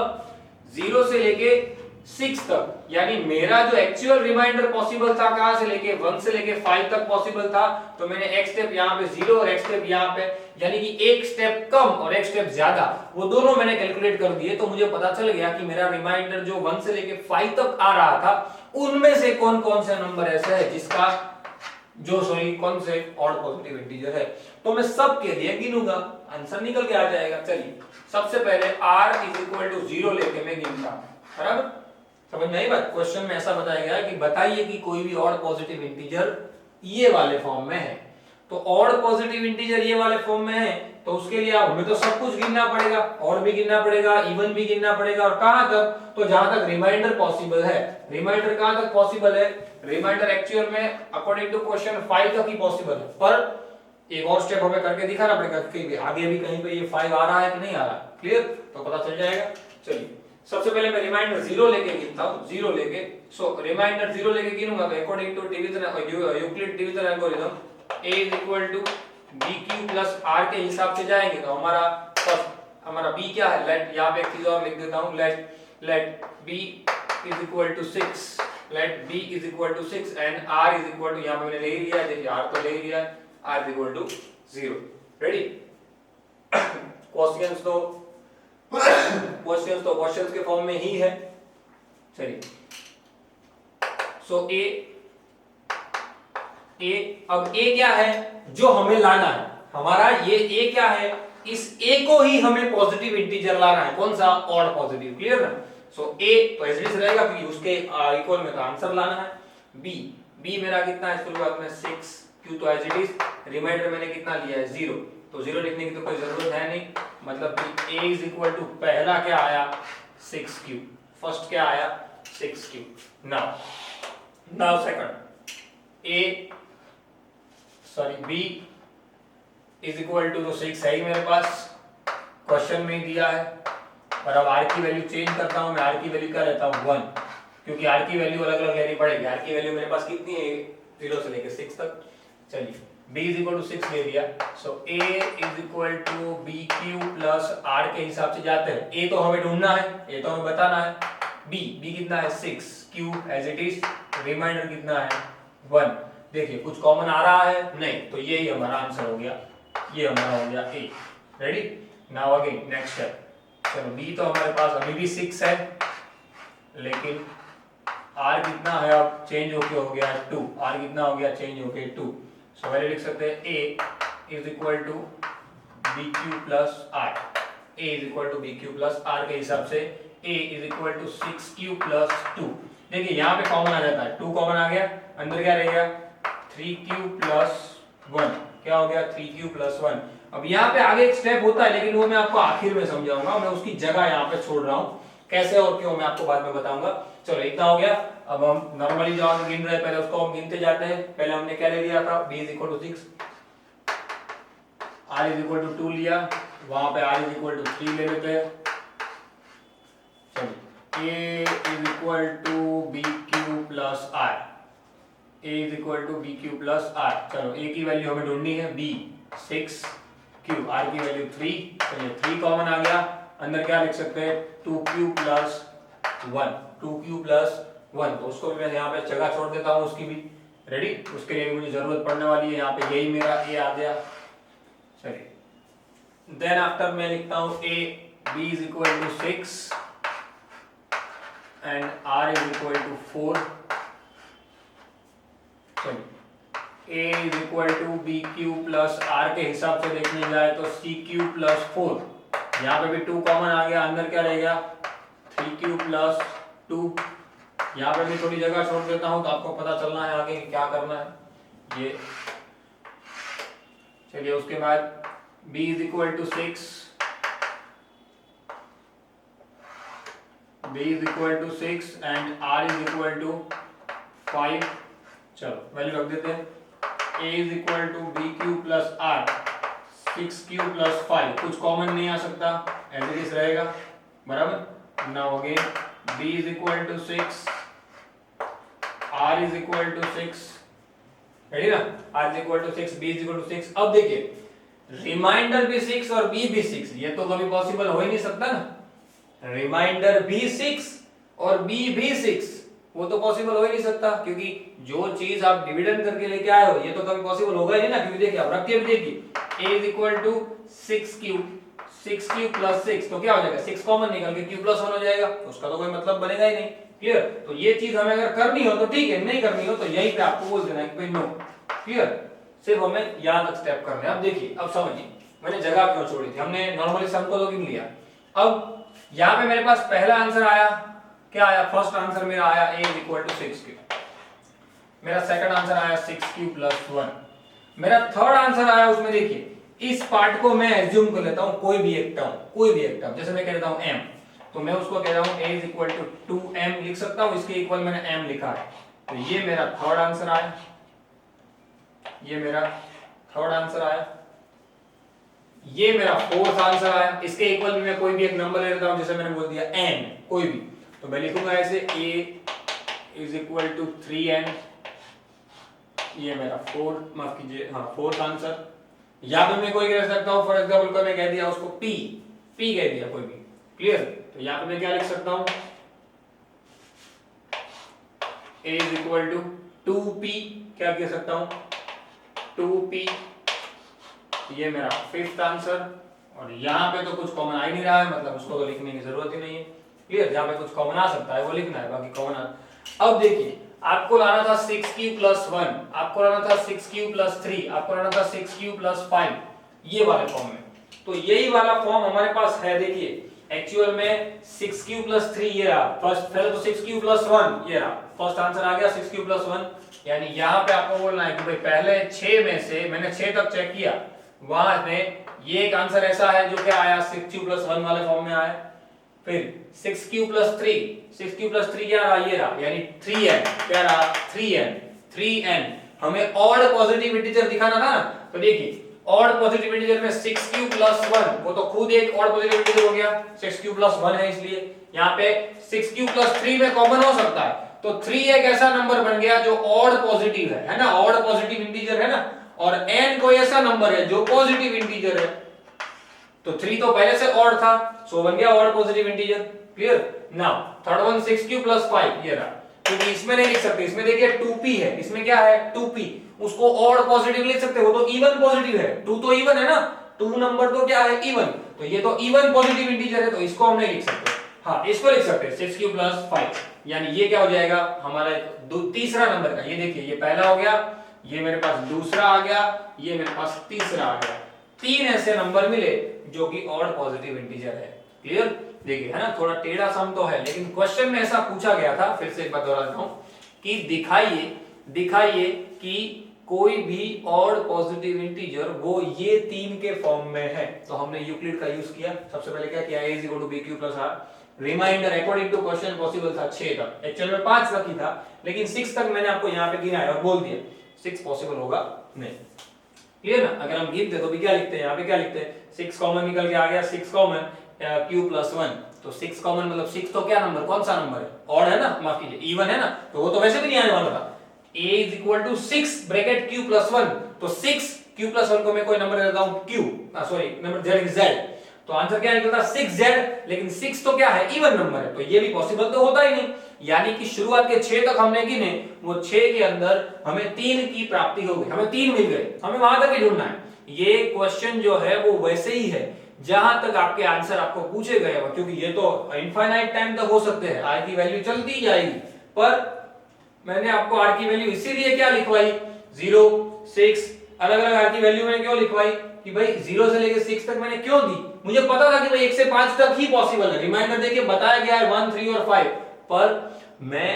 0 से लेके 6 तक, यानी मेरा जो एक्चुअल रिमाइंडर पॉसिबल था कहां से लेके 1 से लेके 5 तक पॉसिबल था, तो मैंने एक स्टेप यहाँ पे 0 और एक स्टेप यहाँ पे, यानी कि एक स्टेप कम और एक स्टेप ज्यादा, वो दोनों मैंने कैलकुलेट कर दिए। तो मुझे पता चल गया कि मेरा रिमाइंडर जो 1 से लेके 5 तक आ रहा था उनमें से कौन कौन से नंबर ऐसे है जिसका कौन से ऑड पॉजिटिव इंटीजर है। तो मैं सब के लिए गिनूंगा, आंसर निकल के आ जाएगा। चलिए सबसे पहले r इज इक्वल टू 0 लेके मैं गिनता हूं, बराबर समझ में आई बात। क्वेश्चन में ऐसा बताया गया है कि बताइए कि कोई भी ऑड पॉजिटिव इंटीजर ये वाले फॉर्म में है। तो ऑड पॉजिटिव इंटीजर ये वाले फॉर्म में है तो उसके लिए आप हमें तो सब कुछ गिनना पड़ेगा, और भी गिनना पड़ेगा, इवन भी गिनना पड़ेगा, और कहां तक, तो जहां तक रिमाइंडर पॉसिबल है। रिमाइंडर कहां तक पॉसिबल है? रिमाइंडर एक्चुअल में अकॉर्डिंग टू क्वेश्चन 5 तक ही पॉसिबल है, पर एक और स्टेप हमें करके दिखाना पड़ेगा कि आगे भी कहीं पे ये 5 आ रहा है कि नहीं आ रहा। क्लियर? तो पता चल जाएगा। चलिए सबसे पहले मैं रिमाइंडर 0 लेके गिनता हूं, 0 लेके। सो रिमाइंडर 0 लेके गिनूंगा तो according to division Euclid division algorithm a is equal to B Q plus r के हिसाब से जाएंगे। तो हमारा b क्या है? लेट, यहाँ पे एक चीज और लिख देता हूं, let b is equal to 6, let b is equal to 6 and r is equal to, यहाँ पे मैंने ले लिया है, देखिए r तो ले लिया है, r is equal to 0। Ready? Questions के फॉर्म में ही है। चलिए सो अब a क्या है जो हमें लाना है? हमारा ये a क्या है? इस a को ही हमें पॉजिटिव इंटीजर लाना है। कौन सा? Odd positive. क्लियर ना? सो a तो ऐसे ही रहेगा क्योंकि उसके इक्वल में तो आंसर लाना है। b मेरा कितना है? इसके बाद में 6, q तो एज इट इज, रिमाइंडर मैंने कितना लिया है? 0। तो 0 लिखने की तो कोई जरूरत है नहीं, मतलब कि a इज इक्वल टू पहला क्या आया? 6q। फर्स्ट क्या आया? 6q। Now second b is equal to, तो 6 है ही मेरे पास, क्वेश्चन में ही दिया है। और अब r की वैल्यू चेंज करता हूं मैं, r की वैल्यू क्या लेता हूं? 1, क्योंकि r की वैल्यू अलग अलग लेनी पड़ेगी। r की वैल्यू मेरे पास कितनी है? 0 से लेकर 6 तक। चलिए b इज इक्वल टू 6 ले दिया, so a is equal to B Q plus r के हिसाब से जाते हैं। a तो हमें ढूंढना है, a तो हमें बताना है। b कितना है? 6, q as it is, reminder कितना है? 1। देखिए कुछ कॉमन आ रहा है? नहीं, तो यही हमारा आंसर हो गया, ये हमारा हो गया a। Ready? Now again next step. चलो b तो हमारे पास अभी भी 6 है, लेकिन r कितना है? अब चेंज होके हो गया 2। r कितना हो गया? चेंज होके 2। सो पहले लिख सकते हैं a is equal to B Q plus r. a is equal to B Q plus r के हिसाब से a is equal to 6q plus 2। देखिए यहाँ पे कॉमन आ जाता है, 2 कॉमन आ गया, अंदर क्या रह गया? 3q plus 1। क्या हो गया? 3q plus 1। अब यहाँ पे आगे एक स्टेप होता है, लेकिन वो मैं आपको आखिर में समझाऊंगा। मैं उसकी जगह यहाँ पे छोड़ रहा हूँ, कैसे और क्यों मैं आपको बाद में बताऊंगा। चलो इतना हो गया। अब हम नॉर्मली जो हम गिन रहे हैं पहले उसको हम गिनते जाते हैं। पहले हमने क्या ले लिया था? b is equal to 6, r is equal to 2 लिया, वहां पे r इज इक्वल टू 3 ले लेते हैं। चलिए a is equal to B Q plus r, a is equal to B Q plus r. चलो a की वैल्यू हमें ढूंढनी है, b 6, q r की वैल्यू 3। चलिए 3 कॉमन आ गया, अंदर क्या लिख सकते हैं? 2q plus 1, 2q plus 1। तो उसको भी मैं यहाँ पे जगह छोड़ देता हूँ उसकी भी। रेडी? उसके लिए भी मुझे जरूरत पड़ने वाली है, यहाँ पे यही मेरा a आ गया। चलिए देन आफ्टर मैं लिखता हूँ a b is equal to 6 and r is equal to 4। चलिए a is equal to B Q plus r के हिसाब से देखने जाए तो q प्लस 4। यहाँ पे भी 2 कॉमन आ गया, अंदर क्या रहेगा? 3q plus 2। यहाँ पे भी थोड़ी जगह छोड़ देता हूँ तो आपको पता चलना है आगे क्या करना है ये। चलिए उसके बाद b is equal to 6, b is equal to 6 and r is equal to 5। चलो वैल्यू रख देते हैं। a is equal to B Q plus r, 6q plus 5। कुछ कॉमन नहीं आ सकता, एज इट इज रहेगा, बराबर। Now again b is equal to 6, r is equal to 6। Ready ना? r is equal to 6, b is equal to 6। अब देखिए reminder भी 6 और b भी 6, ये तो कभी पॉसिबल हो ही नहीं सकता ना। रिमाइंडर भी 6 और b भी 6, वो तो पॉसिबल हो ही नहीं सकता, क्योंकि जो चीज आप डिविडेंड करके लेके आए हो ये तो कभी पॉसिबल होगा ही नहीं ना। क्योंकि देखिए अब रख के भी देखिए a is equal to 6q plus 6, तो क्या हो जाएगा? 6 कॉमन निकल के q प्लस 1 हो जाएगा, उसका तो कोई मतलब बनेगा ही नहीं। क्लियर? तो ये चीज हमें अगर करनी हो तो ठीक है, नहीं करनी हो तो यहीं पे आपको बोल देना है कि भाई नो। क्लियर? सिर्फ हमें यहाँ तक स्टेप करने हैं। अब देखिए, अब समझिए मैंने जगह क्यों छोड़ी थी। हमने नॉर्मली सम को तो गिन लिया। अब यहाँ पे मेरे पास पहला आंसर आया क्या आया, फर्स्ट आंसर मेरा आया a is equal to 6 cube, मेरा सेकंड आंसर आया 6 क्यूब प्लस 1, मेरा थर्ड आंसर आया उसमें देखिए इस पार्ट को मैं एज्यूम कर लेता हूं कोई भी एक टर्म, जैसे मैं कह देता हूं m, तो मैं उसको कह रहा हूं a is equal to 2m लिख सकता हूं, इसके इक्वल मैंने m लिखा है, तो ये मेरा थर्ड आंसर आया, ये मेरा थर्ड आंसर आया, ये मेरा फोर्थ आंसर आया, इसके इक्वल भी मैं कोई भी एक नंबर ले लेता हूं, जैसे मैंने बोल दिया n कोई भी, तो मैं लिखूंगा ऐसे a is equal to 3n, ये मेरा फोर्थ, माफ कीजिए हाँ फोर्थ आंसर, या फिर मैं कोई कह सकता हूं, फॉर एग्जांपल को मैं कह दिया उसको p कह दिया कोई भी, क्लियर, तो यहां पे मैं क्या लिख सकता हूं a is equal to 2p, क्या कह सकता हूं 2p, ये मेरा फिफ्थ आंसर, और यहाँ पे तो कुछ कॉमन आ ही नहीं रहा है, मतलब उसको तो लिखने की जरूरत ही नहीं है, क्लियर, जहाँ पे कुछ कॉमन आ सकता है वो लिखना है, बाकी कॉमन अब देखिए आपको लाना था 6 क्यूब प्लस 1, आपको लाना था 6 क्यूब प्लस 3, आपको लाना था 6 क्यूब प्लस 5, ये वाले फॉर्म में, तो यही वाला फॉर्म हमारे पास है, देखिए एक्चुअल में 6 क्यूब प्लस 3 ये रहा, फर्स्ट पहले तो 6 क्यूब प्लस 1 ये रहा, फर्स्ट आंसर आ गया 6 क्यूब प्लस 1, यानी यहाँ पे आपको बोलना है कि भाई पहले 6 में से मैंने 6 तक चेक किया, वहां में ये एक आंसर ऐसा है जो क्या आया 6 क्यूब प्लस 1 वाले फॉर्म में आया, फिर 6 क्यूब प्लस 3 क्या रहा, ये रहा, यानी 3n, क्या रहा 3n, हमें ऑड पॉजिटिव इंटीजर दिखाना था ना, तो देखिए ऑड पॉजिटिव इंटीजर में 6 क्यूब प्लस 1 वो तो खुद एक ऑड पॉजिटिव इंटीजर हो गया, 6 क्यूब प्लस 1 है, इसलिए यहाँ पे 6 क्यूब प्लस 3 में कॉमन हो सकता है, तो 3 एक ऐसा नंबर बन गया जो ऑड पॉजिटिव है ना, ऑड पॉजिटिव इंटीजर है ना, और n कोई ऐसा नंबर है जो पॉजिटिव इंटीजर है, तो 3 तो पहले से ऑड था, सो बन गया odd positive integer, clear. Now third one 6 cube plus 5 ये रहा, क्योंकि इसमें नहीं लिख सकते, इसमें देखिए 2p है, इसमें क्या है 2p, उसको ऑड पॉजिटिव लिख सकते हो, तो इवन पॉजिटिव है, 2 तो इवन है ना, 2 नंबर तो क्या है इवन, तो ये तो इवन पॉजिटिव इंटीजर है, तो इसको हम नहीं लिख सकते, हाँ इसको लिख सकते हैं 6 क्यूब प्लस 5, यानी ये क्या हो जाएगा हमारा तीसरा नंबर का, ये देखिए ये पहला हो गया, ये मेरे पास दूसरा आ गया, ये मेरे पास तीसरा आ गया, 3 ऐसे नंबर मिले जो कि ऑड पॉजिटिव इंटीजर है, क्लियर, देखिए है ना, थोड़ा टेढ़ा सम तो है, लेकिन क्वेश्चन में ऐसा पूछा गया था, फिर से एक बार दोहराता हूं कि दिखाइए कि कोई भी ऑड पॉजिटिव इंटीजर वो ये 3 के फॉर्म में है, तो हमने यूक्लिड का यूज किया, सबसे पहले क्या किया a = bq + r, reminder according to question possible था 6 तक, एक्चुअल में 5 तक ही था, लेकिन 6 तक मैंने आपको यहाँ पे गिनाया और बोल दिया 6 पॉसिबल होगा नहीं, क्लियर ना, अगर हम गिनते तो भी क्या लिखते हैं, यहाँ पे क्या लिखते हैं 6 कॉमन निकल के आ गया, 6 कॉमन q + 1, तो 6 कॉमन मतलब 6 तो क्या नंबर, कौन सा नंबर है, ऑड है ना, माफ कीजिए इवन है ना, तो वो तो वैसे भी नहीं आने वाला था, a = 6 ब्रैकेट q + 1, तो 6 q + 1 को मैं कोई नंबर देता हूं q, सॉरी नंबर z, तो आंसर क्या निकलता 6z, लेकिन 6 तो क्या है इवन नंबर है, तो ये भी पॉसिबल तो होता ही नहीं, यानी कि शुरुआत के 6 तक हमने गिने, वो 6 के अंदर हमें 3 की प्राप्ति हो गई, हमें 3 मिल गए, हमें वहां तक ही ढूंढना है, ये क्वेश्चन जो है वो वैसे ही है जहां तक आपके आंसर आपको पूछे गए हो, क्योंकि ये तो इनफाइनाइट टाइम तक हो सकते हैं, r की वैल्यू चलती जाएगी, पर मैंने आपको r की वैल्यू इसीलिए क्या लिखवाई 0 6 अलग अलग r की वैल्यू मैंने क्यों लिखवाई कि भाई 0 से लेके 6 तक मैंने क्यों दी, मुझे पता था कि भाई 1 से 5 तक ही पॉसिबल है, रिमाइंडर देके बताया गया है 1 3 और 5, पर मैं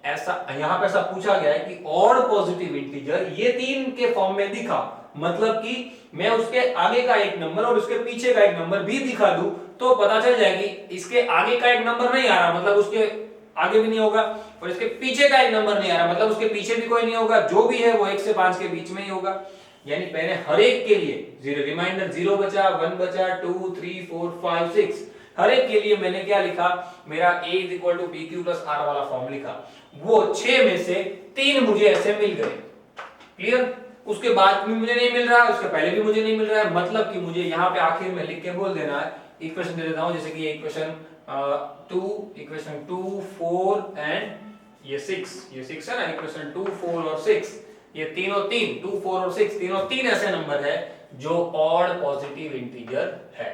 ऐसा यहां पे ऐसा पूछा गया है कि ऑड पॉजिटिव इंटीजर ये 3 के फॉर्म में दिखा, मतलब कि मैं उसके आगे का एक नंबर और उसके पीछे का एक नंबर भी दिखा दूं तो पता चल जाएगी इसके आगे का एक नंबर नहीं आ रहा, मतलब उसके आगे भी नहीं होगा, और इसके पीछे का एक नंबर नहीं आ रहा, मतलब उसके पीछे भी कोई नहीं होगा, जो भी है वो 1 से 5 के बीच में ही होगा, यानी मैंने हर एक के लिए 0 रिमाइंडर 0 बचा, 1 बचा, 2 3 4 5 6, हर एक के लिए मैंने क्या लिखा, मेरा a = bq + r वाला फॉर्म लिखा, वो 6 में से 3 मुझे ऐसे मिल गए, क्लियर, उसके बाद भी मुझे नहीं मिल रहा है, उसके पहले भी मुझे नहीं मिल रहा है, मतलब कि मुझे यहाँ पे आखिर में लिख के बोल देना है, इक्वेशन दे देता हूं, जैसे कि इक्वेशन 2 4 एंड ये 6 है ना, इक्वेशन 2 4 और 6, ये तीनों 2 4 और 6 तीनों 3 ऐसे नंबर है जो ऑड पॉजिटिव इंटीजर है,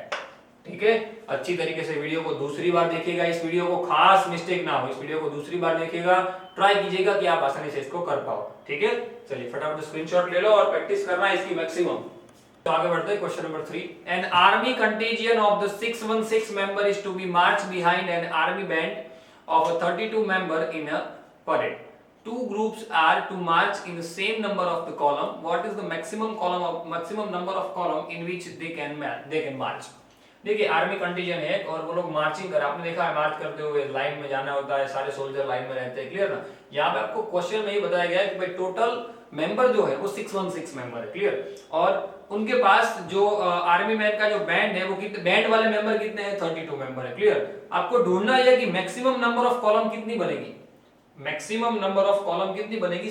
ठीक है। अच्छी तरीके से वीडियो को दूसरी बार देखिएगा, इस वीडियो को खास मिस्टेक ना हो, इस वीडियो को दूसरी बार देखिएगा, ट्राई कीजिएगा कि आप आसानी से इसको कर पाओ, ठीक है। चलिए फटाफट स्क्रीनशॉट ले लो और प्रैक्टिस करना है इसकी मैक्सिमम। तो आगे बढ़ते हैं, question number 3, an army contingent of the 616 member is to be march behind an army band of a 32 member in a parade. Two groups are to march in the same number of the column. What is the maximum number of column in which they can march? देखिए army contingent है और वो लोग marching कर, आपने देखा है मार्च करते हुए लाइन में जाना होता है, सारे सोल्जर लाइन में रहते हैं, क्लियर ना। यहाँ पे आपको क्वेश्चन में ये बताया गया है कि भाई टोटल मेंबर जो है वो 616 मेंबर है, क्लियर। और उनके पास जो आर्मी मैन का जो बैंड है वो कितने, बैंड वाले मेंबर कितने हैं, 32 मेंबर है, क्लियर। आपको ढूंढना है कि मैक्सिमम नंबर ऑफ कॉलम कितनी बनेगी, मैक्सिमम नंबर ऑफ कॉलम कितनी बनेगी,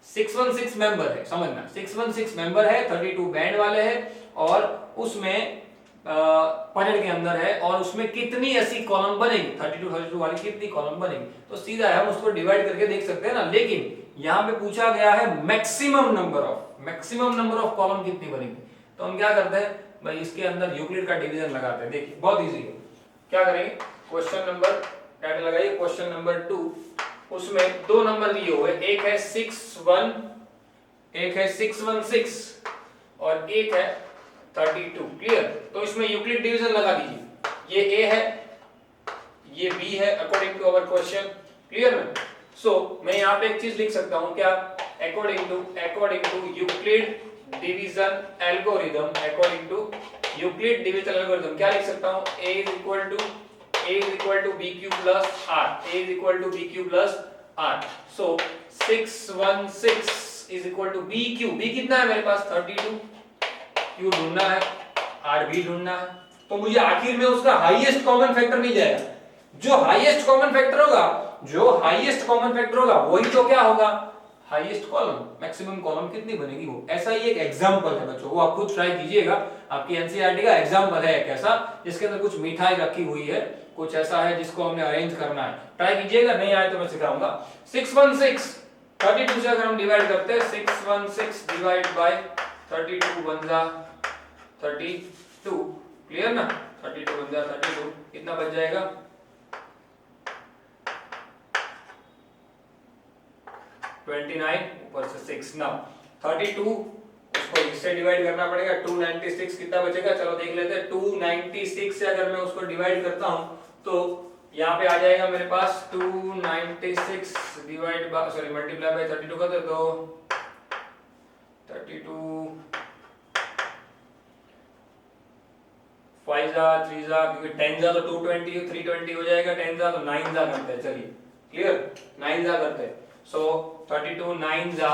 616 मेंबर है, समझना 616 मेंबर है, 32 बैंड वाले हैं और उसमें परेड के अंदर है और उसमें कितनी ऐसी कॉलम बनेगी, 32 वाली कितनी कॉलम बनेगी। तो सीधा है हम उसको डिवाइड करके देख सकते हैं ना, लेकिन यहाँ पे पूछा गया है मैक्सिमम नंबर ऑफ कॉलम कितनी बनेगी। तो हम क्या करते हैं भाई, इसके अंदर यूक्लिड का डिवीजन लगाते हैं। देखिए बहुत इजी है, क्या करेंगे, क्वेश्चन नंबर टाइटल लगाइए, क्वेश्चन नंबर 2, उसमें दो नंबर दिए हुए, एक है 616 और एक है 32, क्लियर। तो इसमें यूक्लिड डिवीजन लगा दीजिए, ये ए है ये बी है according to our question, clear ना। सो मैं यहाँ पे एक चीज लिख सकता हूँ, क्या, according to Euclid division algorithm, क्या लिख सकता हूँ, a is equal to bq plus r, so 616 is equal to bq, b कितना है मेरे पास 32, q ढूंढना है, r भी ढूंढना है। तो मुझे आखिर में उसका हाईएस्ट कॉमन फैक्टर मिल जाएगा, जो हाईएस्ट कॉमन फैक्टर होगा वही तो क्या होगा, हाईएस्ट कॉलम, मैक्सिमम कॉलम कितनी बनेगी वो। ऐसा ही एक एग्जांपल है बच्चों, वो आप खुद ट्राई कीजिएगा, आपकी एनसीईआरटी का एग्जांपल है एक ऐसा जिसके अंदर कुछ मिठाई रखी हुई है, कुछ ऐसा है जिसको हमने अरेंज करना है, ट्राई कीजिएगा, नहीं आए तो मैं सिखाऊंगा। 616 32 से अगर हम डिवाइड करते हैं, 616 डिवाइड बाय 32 बन जा 32, क्लियर ना, 32 बन जा 32, कितना बच जाएगा, 29 ऊपर से 6, नाउ 32 उसको इससे डिवाइड करना पड़ेगा, 296 कितना बचेगा, चलो देख लेते हैं। 296 से अगर मैं उसको डिवाइड करता हूं तो यहाँ पे आ जाएगा मेरे पास 296 divide by sorry multiply by 32 करते तो 32 5 जा 3 जा, क्योंकि 10 जा तो 220 320 हो जाएगा, 10 जा तो 9 जा करते हैं, चलिए क्लियर 9 जा करते हैं। सो 32 9 जा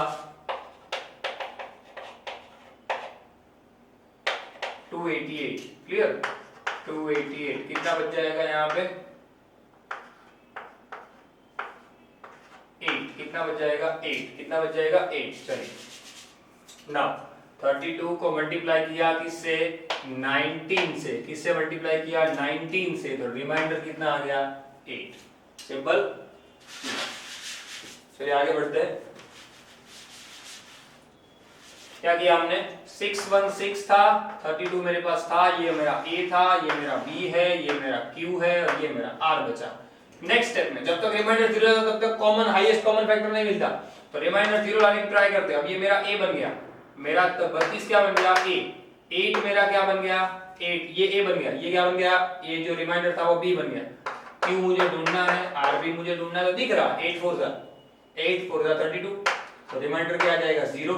288, क्लियर 288, कितना बच जाएगा यहाँ पे 8, कितना बच जाएगा 8, कितना बच जाएगा 8। चलिए नाउ 32 को मल्टीप्लाई किया किससे 19 से, किससे मल्टीप्लाई किया 19 से, तो रिमाइंडर कितना आ गया 8, सिंपल। चलिए आगे बढ़ते हैं, क्या किया हमने 616 था, 32 मेरे पास था, ये मेरा A था, ये मेरा B है, ये मेरा Q है और ये मेरा R बचा। नेक्स्ट स्टेप में जब तक रिमाइंडर 0 था तब तक कॉमन हाईएस्ट कॉमन फैक्टर नहीं मिलता, तो रिमाइंडर 0 लाने की ट्राई करते हैं। अब ये मेरा A बन गया, मेरा 32 क्या बन गया A, 8 मेरा क्या बन गया 8, ये A बन गया, ये क्या बन गया, ये जो रिमाइंडर था वो B बन गया। Q मुझे ढूंढना है, R भी मुझे ढूंढना है, तो दिख रहा 8 4 जा 32, तो रिमाइंडर क्या आ जाएगा 0,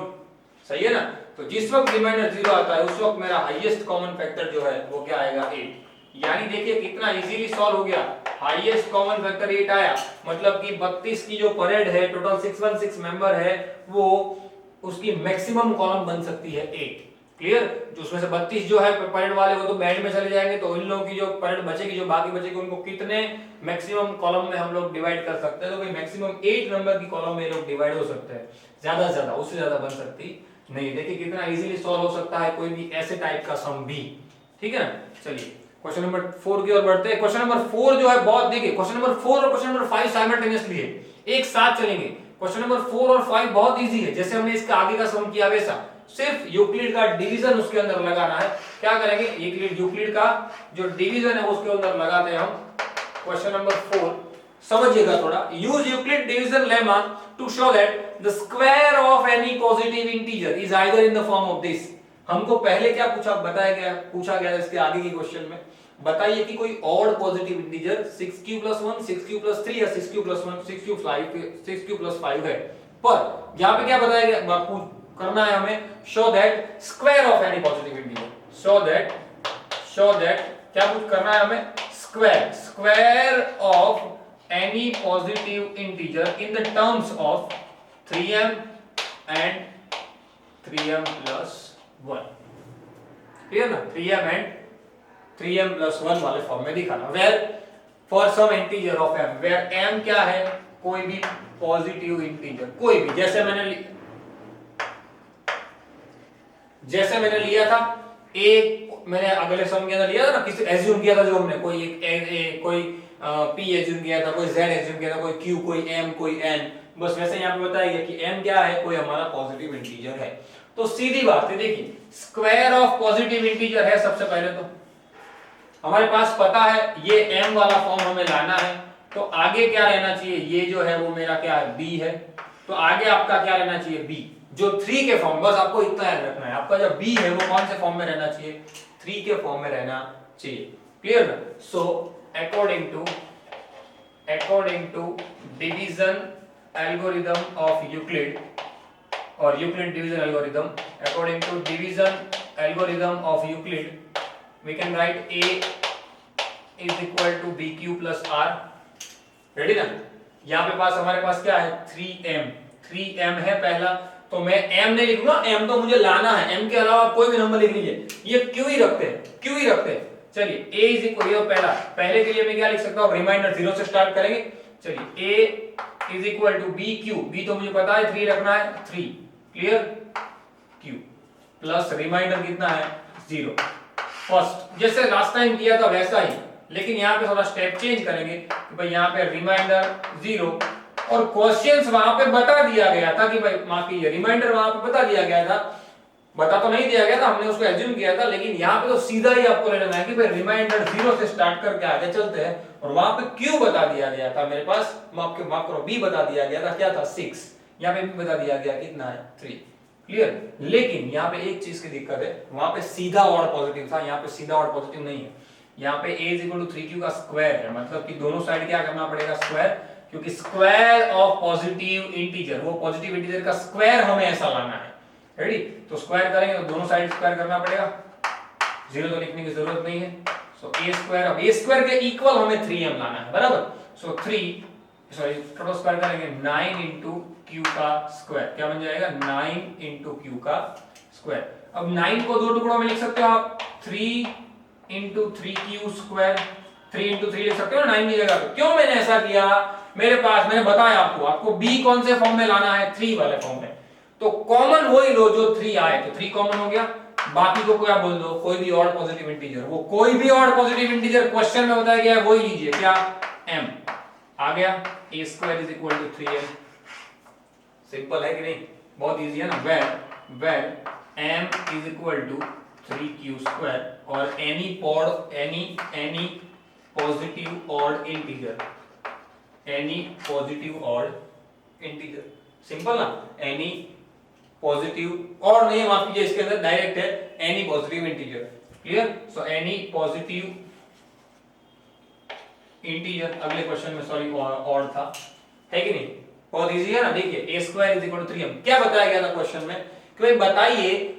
सही है ना। तो जिस वक्त रिमाइंडर 0 आता है उस वक्त मेरा हाईएस्ट कॉमन फैक्टर जो है वो क्या आएगा 8। यानी देखिए कितना इजीली सॉल्व हो गया, हाईएस्ट कॉमन फैक्टर 8 आया, मतलब कि 32 की जो परेड है टोटल 616 मेंबर है वो उसकी मैक्सिमम कॉलम बन सकती है 8, क्लियर। जो उसमें से 32 जो है परेड वाले वो तो बैंड में चले जाएंगे, तो इन लोगों की जो परेड बचेगी, जो बाकी बचेगी, उनको कितने मैक्सिमम कॉलम में हम लोग डिवाइड कर सकते हैं, तो भाई मैक्सिमम 8 नंबर की कॉलम में लोग डिवाइड हो सकते हैं, ज्यादा से ज्यादा, उससे ज्यादा बन सकती नहीं। देखिए कितना इजीली सॉल्व हो सकता है कोई भी ऐसे टाइप का सम भी, ठीक है ना। चलिए क्वेश्चन नंबर 4 की ओर बढ़ते हैं। क्वेश्चन नंबर 4 जो है बहुत, देखिए क्वेश्चन नंबर 4 और क्वेश्चन नंबर 5 साइमल्टेनियसली है, एक साथ चलेंगे। क्वेश्चन नंबर 4 और 5 बहुत इजी है, जैसे हमने इसका आगे का सम किया वैसा, सिर्फ यूक्लिड का डिवीजन उसके अंदर लगाना है। क्या करेंगे, यूक्लिड का जो डिवीजन है उसके अंदर लगाते हैं हम। क्वेश्चन नंबर 4 समझिएगा थोड़ा, use Euclid division lemma to show that the square of any positive integer is either in the form of this. हमको पहले क्या पूछा गया इसके आगे की क्वेश्चन में, बताइए कि कोई और पॉजिटिव इंटीजर 6q + 1 6q + 3 या 6q + 1 6q + 5 है। पर यहां पे क्या बताया गया, बापू करना है हमें show that square of any positive integer, show that क्या कुछ करना है हमें, square of any positive integer in the terms of 3m and 3m + 1, clear ना, 3m एंड 3m + 1 वाले फॉर्म में दिखाना। Where for some integer of m, where m क्या है, कोई भी पॉजिटिव इंटीजर, कोई भी, जैसे मैंने लिया था एक, मैंने अगले सम के अंदर लिया था ना, किसी एज्यूम किया था जो हमने, कोई एक कोई p एज्यूम किया था, कोई z एज्यूम किया था, कोई q, कोई m, कोई n, बस वैसे यहां पे बताया गया कि m क्या है, कोई हमारा पॉजिटिव इंटीजर है। तो सीधी बात है, देखिए स्क्वायर ऑफ पॉजिटिव इंटीजर है, सबसे पहले तो हमारे पास पता है ये m वाला फॉर्म हमें लाना है, तो आगे क्या रहना चाहिए, ये जो है वो मेरा क्या है, b है, तो आगे आपका क्या रहना चाहिए, b, जो 3 के फॉर्म, बस आपको इतना याद रखना है, आपका जो b है वो कौन से फॉर्म में रहना चाहिए, 3 के फॉर्म में रहना चाहिए, क्लियर ना। So according to division algorithm of Euclid और Euclid division algorithm, according to division algorithm of Euclid we can write a is equal to bq plus r, ready ना। यहां पे पास हमारे पास क्या है, 3m है पहला, तो मैं m नहीं लिखूंगा, m तो मुझे लाना है, m के अलावा कोई भी नंबर लिख लीजिए, ये क्यों ही रखते हैं, चलिए a is equal, ये पहला, पहले के लिए मैं क्या लिख सकता हूं, रिमाइंडर 0 से स्टार्ट करेंगे, चलिए a is equal to bq, b तो मुझे पता है 3 रखना है, 3 क्लियर, q प्लस रिमाइंडर कितना है, 0। फर्स्ट जैसे लास्ट टाइम किया था वैसा ही, लेकिन यहाँ पे थोड़ा स्टेप चेंज करेंगे कि भाई यहाँ पे रिमाइंडर 0, और क्वेश्चंस वहां पे बता दिया गया था कि भाई माफ कीजिए, रिमाइंडर वहां पे बता दिया गया था, बता तो नहीं दिया गया था, हमने उसको एज्यूम किया था, लेकिन यहाँ पे तो सीधा ही आपको ले लेना है कि भाई रिमाइंडर 0 से स्टार्ट करके आगे चलते हैं, और वहां पे क्यू बता दिया गया था मेरे पास, माफ करो बी बता दिया गया था, क्या था 6, यहाँ पे भी बता दिया गया कितना है 3, क्लियर। लेकिन यहाँ पे एक चीज की दिक्कत है, वहां पे सीधा और पॉजिटिव था, यहाँ पे सीधा और पॉजिटिव नहीं है, यहाँ पे a = 3q का स्क्वायर है, मतलब कि दोनों साइड क्या करना पड़ेगा, स्क्वायर, क्योंकि स्क्वायर ऑफ पॉजिटिव इंटीजर, वो पॉजिटिव इंटीजर का स्क्वायर हमें ऐसा लाना है, रेडी, तो स्क्वायर करेंगे तो दोनों साइड स्क्वायर करना पड़ेगा, 0 तो लिखने की जरूरत नहीं है, सो अब a स्क्वायर के इक्वल हमें 3m लाना है, बराबर, सो टोटल स्क्वायर करेंगे 9 × q का स्क्वायर, क्या बन जाएगा 9 × q का स्क्वायर। अब 9 को दो टुकड़ों में लिख सकते हो आप, 3 × 3q स्क्वायर, 3 × 3 लिख सकते हो 9 की जगह पे। क्यों मैंने ऐसा किया, मेरे पास मैंने बताया आपको b कौन से फॉर्म में लाना है, 3 वाले फॉर्म में, तो कॉमन वही लो जो 3 आए, तो 3 कॉमन हो गया, बाकी को क्या बोल दो, कोई भी और पॉजिटिव इंटीजर, वो कोई भी और पॉजिटिव इंटीजर क्वेश्चन में बताया गया है वही लीजिए, क्या m आ गया, a² = 3m, सिंपल है कि नहीं, बहुत इजी है ना। वेर m = 3q² और any positive odd integer, simple ना, एनी पॉजिटिव और नहीं, माफ कीजिए इसके अंदर डायरेक्ट है any positive integer, clear. So any positive integer, अगले क्वेश्चन में सॉरी और था, है कि नहीं, बहुत इजी है ना। देखिए a² = 3m, क्या बताया गया था क्वेश्चन में कि भाई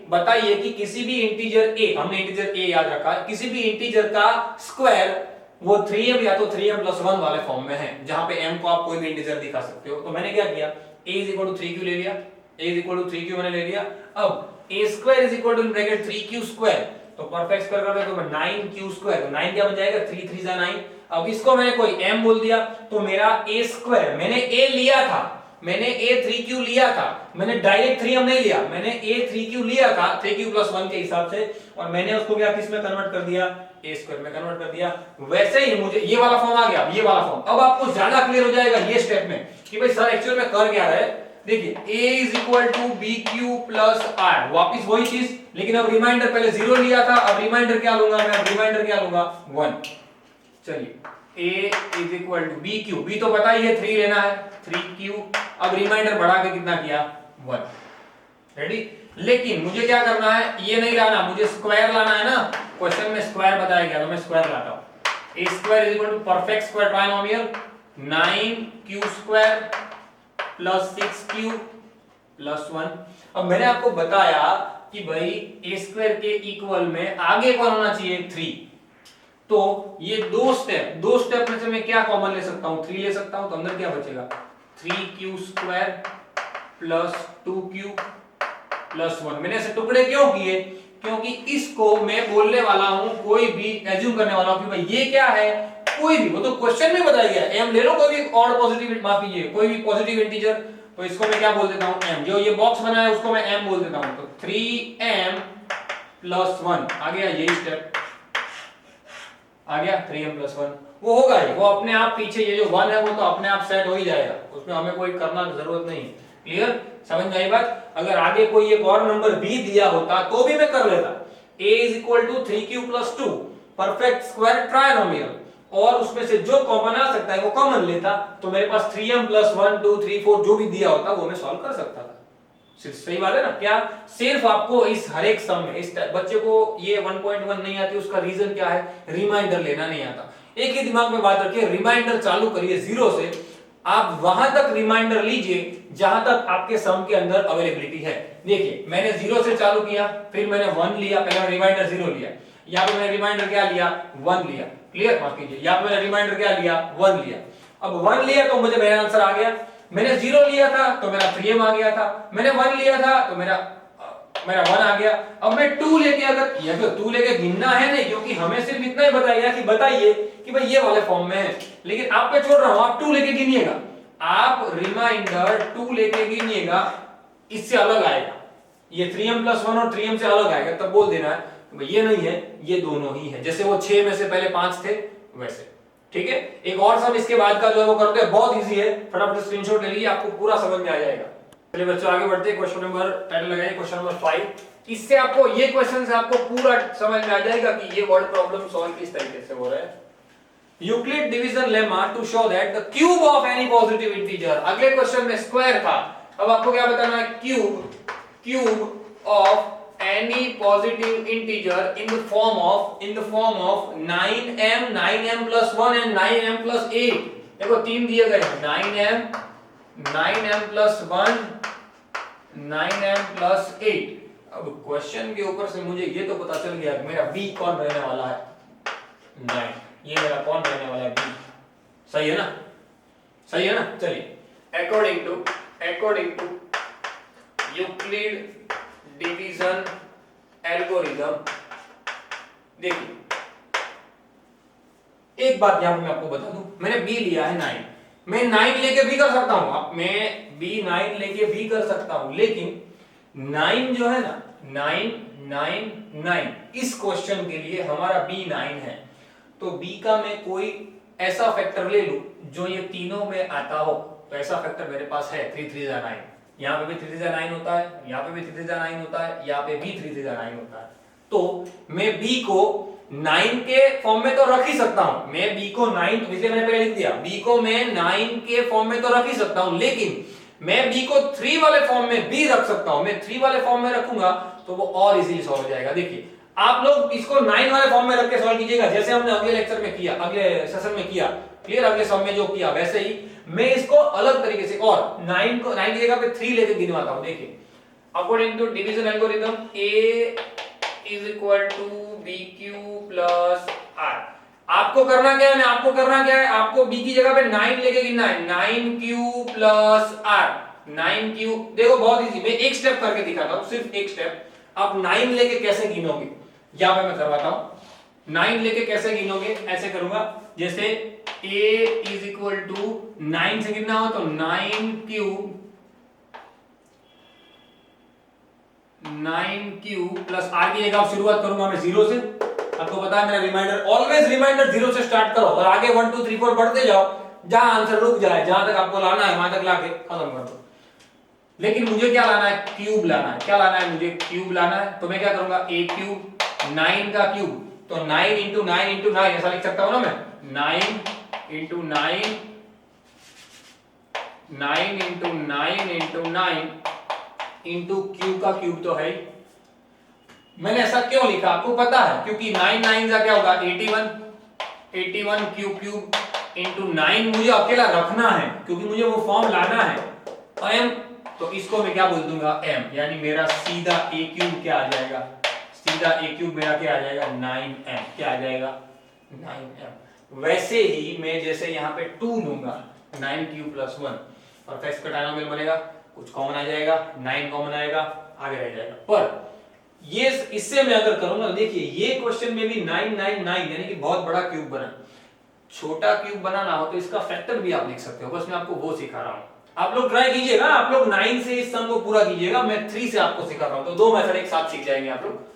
बताइए कि किसी भी इंटीजर a, हमने इंटीजर a याद रखा, किसी भी इंटीजर का स्क्वायर वो 3m या तो 3m + 1 वाले फॉर्म में है, जहां पे m को आप कोई भी इंटीजर दिखा सकते हो। तो मैंने क्या किया, a = 3q ले लिया, a = 3q मैंने ले लिया। अब a² = 3q², तो परफेक्ट स्क्वायर कर दो तो 9q², तो 9 क्या बन जाएगा, 3 3 जा 9। अब इसको मैंने कोई m बोल दिया, तो मेरा a², मैंने a लिया था, मैंने a 3q लिया था, मैंने डायरेक्ट 3m नहीं लिया, मैंने a 3q लिया था 3q + 1 के हिसाब से, और मैंने उसको क्या किस में कन्वर्ट कर दिया, a² में कन्वर्ट कर दिया। वैसे ही मुझे ये वाला फॉर्म आ गया, ये वाला फॉर्म। अब आपको ज्यादा क्लियर हो जाएगा ये स्टेप में कि भाई सर एक्चुअल में कर क्या रहा है। देखिए a = bq + r, वापिस वही चीज, लेकिन अब रिमाइंडर पहले 0 लिया था, अब रिमाइंडर क्या लूंगा मैं, अब रिमाइंडर क्या लूंगा 1। चलिए a = bq, b तो पता ही है 3 लेना है, 3q, अब रिमाइंडर बढ़ा के कितना किया 1, रेडी। लेकिन मुझे क्या करना है, ये नहीं लाना, मुझे स्क्वायर लाना है ना, क्वेश्चन में स्क्वायर बताया गया तो मैं स्क्वायर लाता हूं। A square is equal to perfect square trinomial 9q square plus 6q plus 1। अब मैंने आपको बताया कि भाई ए स्क्वायर के इक्वल में आगे कौन होना चाहिए 3, तो ये दो स्टेप में से मैं क्या कॉमन ले सकता हूं 3 ले सकता हूं, तो अंदर क्या बचेगा 3q square plus 2q plus 1। मैंने ऐसे टुकड़े क्यों किए, क्योंकि इसको मैं बोलने वाला हूं, कोई भी एज्यूम करने वाला हूं कि भाई ये क्या है, कोई भी, वो तो क्वेश्चन में बताया गया है, m ले लो, कोई भी ऑड पॉजिटिव, माफ कीजिए कोई भी पॉजिटिव इंटीजर, तो इसको मैं क्या बोल देता हूं m, जो ये बॉक्स बना है उसको मैं m बोल देता हूं, तो 3m प्लस 1 आ गया, यही स्टेप आ गया 3m प्लस 1, वो होगा ही, वो अपने आप पीछे ये जो 1 है वो तो अपने आप सेट हो ही जाएगा, उसमें हमें कोई करना जरूरत नहीं। क्लियर, समझ में आई बात। अगर आगे कोई एक और नंबर भी दिया होता तो भी मैं कर लेता, a is equal to 3q plus 2 perfect square trinomial, और उसमें से जो कॉमन आ सकता है वो कॉमन लेता, तो मेरे पास 3m प्लस 1 2 3 4 जो भी दिया होता वो मैं सॉल्व कर सकता था। सही बात है ना। क्या सिर्फ आपको इस हर एक सम में, इस बच्चे को ये 1.1 नहीं आती, उसका रीजन क्या है, रिमाइंडर लेना नहीं आता। एक ही दिमाग में बात रखिए, रिमाइंडर चालू करिए 0 से, आप वहां तक रिमाइंडर लीजिए जहां तक आपके सम के अंदर अवेलेबिलिटी है। देखिए मैंने 0 से चालू किया, फिर मैंने 1 लिया, पहले मैंने रिमाइंडर 0 लिया, यहां पे मैंने रिमाइंडर क्या लिया 1 लिया। क्लियर, माफ कीजिए, यहां पे मैंने रिमाइंडर क्या लिया 1 लिया। अब 1 लिया तो मुझे मेरा आंसर आ गया, मैंने 0 लिया था तो मेरा 3m आ गया था, मैंने 1 लिया था तो मेरा 1 आ गया। अब मैं 2 लेके, अगर ये तो 2 लेके गिनना है नहीं, क्योंकि हमें सिर्फ इतना ही बताया कि बताइए कि भाई ये वाले फॉर्म में है, लेकिन आप पे छोड़ रहा हूं, आप 2 लेके गिनिएगा, आप रिमाइंडर 2 लेके गिनिएगा, इससे अलग आएगा, ये 3m प्लस 1 और 3m से अलग आएगा, तब बोल देना है ये नहीं है, ये दोनों ही है, जैसे वो 6 में से पहले 5 थे वैसे। ठीक है, एक और सम इसके बाद का जो है वो करते हैं, बहुत इजी है, फटाफट स्क्रीनशॉट ले लीजिए, आपको पूरा समझ में आ जाएगा। चलिए बच्चों आगे बढ़ते हैं, क्वेश्चन नंबर टाइटल लगाइए क्वेश्चन नंबर 5। इससे आपको, ये क्वेश्चन से आपको पूरा समझ में आ जाएगा कि ये वर्ड प्रॉब्लम सॉल्व किस तरीके से हो रहा है। Euclid division lemma to show that the cube of any positive integer, अगले क्वेश्चन में स्क्वायर था, अब आपको क्या बताना है, cube of any positive integer in the form of 9m plus 1 and 9m plus 8। देखो 3 दिए गए, 9m plus 1 9m plus 8। अब क्वेश्चन के ऊपर से मुझे ये तो पता चल गया कि मेरा b कौन रहने वाला है 9, ये मेरा कौन रहने वाला है b। सही है ना, सही है ना। चलिए according to Euclid division algorithm, देखिए एक बात यहां मैं आपको बता दूं, मैंने b लिया है 9, मैं 9 लेके भी कर सकता हूं, अब मैं b 9 लेके भी कर सकता हूं, लेकिन 9 जो है ना 9 इस क्वेश्चन के लिए हमारा b 9 है, तो b का मैं कोई ऐसा फैक्टर ले लूं जो ये तीनों में आता हो, तो ऐसा फैक्टर मेरे पास है 3 3 9, यहाँ पे भी 3 3 9 होता है, यहाँ पे भी 3 3 9 होता है, यहाँ पे भी 3 3 9 होता है, तो मैं b को 9 के फॉर्म में तो रख ही सकता हूं, मैं b को 9, इसलिए मैंने पहले लिख दिया, b को मैं 9 के फॉर्म में तो रख ही सकता हूं, लेकिन मैं b को 3 वाले फॉर्म में भी रख सकता हूं, मैं 3 वाले फॉर्म में रखूंगा तो वो और इजीली सॉल्व हो जाएगा। देखिए आप लोग इसको 9 वाले फॉर्म में रख के सॉल्व कीजिएगा, जैसे हमने अगले लेक्चर में किया, अगले सेशन में किया, क्लियर, अगले सम में जो किया वैसे ही मैं इसको अलग तरीके से, और 9 की जगह पे 3 लेके गिनवाता हूं। देखिए according to division algorithm a is equal to bq plus r, आपको करना क्या है, आपको करना क्या है, आपको b की जगह पे 9 लेके गिनना है, 9q प्लस r, 9q, देखो बहुत इजी, मैं एक स्टेप करके दिखाता हूं, सिर्फ एक स्टेप। आप 9 लेके कैसे गिनोगे, यहां पे मैं करवाता हूं, 9 लेके कैसे गिनोगे, ऐसे करूंगा, जैसे a इज इक्वल टू 9 से गिनना हो तो 9q प्लस r की जगह शुरुआत करूंगा मैं 0 से, आपको पता है मेरा रिमाइंडर, ऑलवेज रिमाइंडर 0 से स्टार्ट करो और आगे 1 2 3 4 बढ़ते जाओ, जहां आंसर रुक जाए, जहां तक आपको लाना है वहां तक लाके खत्म कर दो। लेकिन मुझे क्या लाना है, क्यूब लाना है, क्या लाना है, मुझे क्यूब लाना है, तो मैं क्या करूंगा, a क्यूब, 9 का क्यूब, तो 9 इंटू 9 इंटू 9 ऐसा लिख सकता हूं ना मैं, 9 into 9 into 9 into 9 into cube का क्यूब तो है, मैंने ऐसा क्यों लिखा आपको पता है, क्योंकि 9 9 का क्या होगा 81 क्यूब क्यूब इंटू 9 मुझे अकेला रखना है क्योंकि मुझे वो फॉर्म लाना है m, तो इसको मैं क्या बोल दूंगा m, यानी मेरा सीधा a क्यूब क्या आ जाएगा, सीधा a क्यूब मेरा क्या आ जाएगा 9m, क्या आ जाएगा 9m। वैसे ही मैं जैसे यहाँ पे 2 लूंगा 9 क्यूब प्लस 1 और फैक्स का ट्रायंगल बनेगा, कुछ कॉमन आ जाएगा 9 कॉमन आएगा, आगे रह जाएगा। पर ये इससे मैं अगर करूंगा, देखिए ये क्वेश्चन में भी 999 यानी कि बहुत बड़ा क्यूब बना, छोटा क्यूब बनाना हो तो इसका फैक्टर भी आप लिख सकते हो, बस मैं आपको वो सिखा रहा हूं। आप लोग ट्राई कीजिएगा, आप लोग 9 से इस सम को पूरा कीजिएगा, मैं 3 से आपको सिखा रहा हूं, तो दो मेथड एक साथ सीख जाएंगे आप लोग।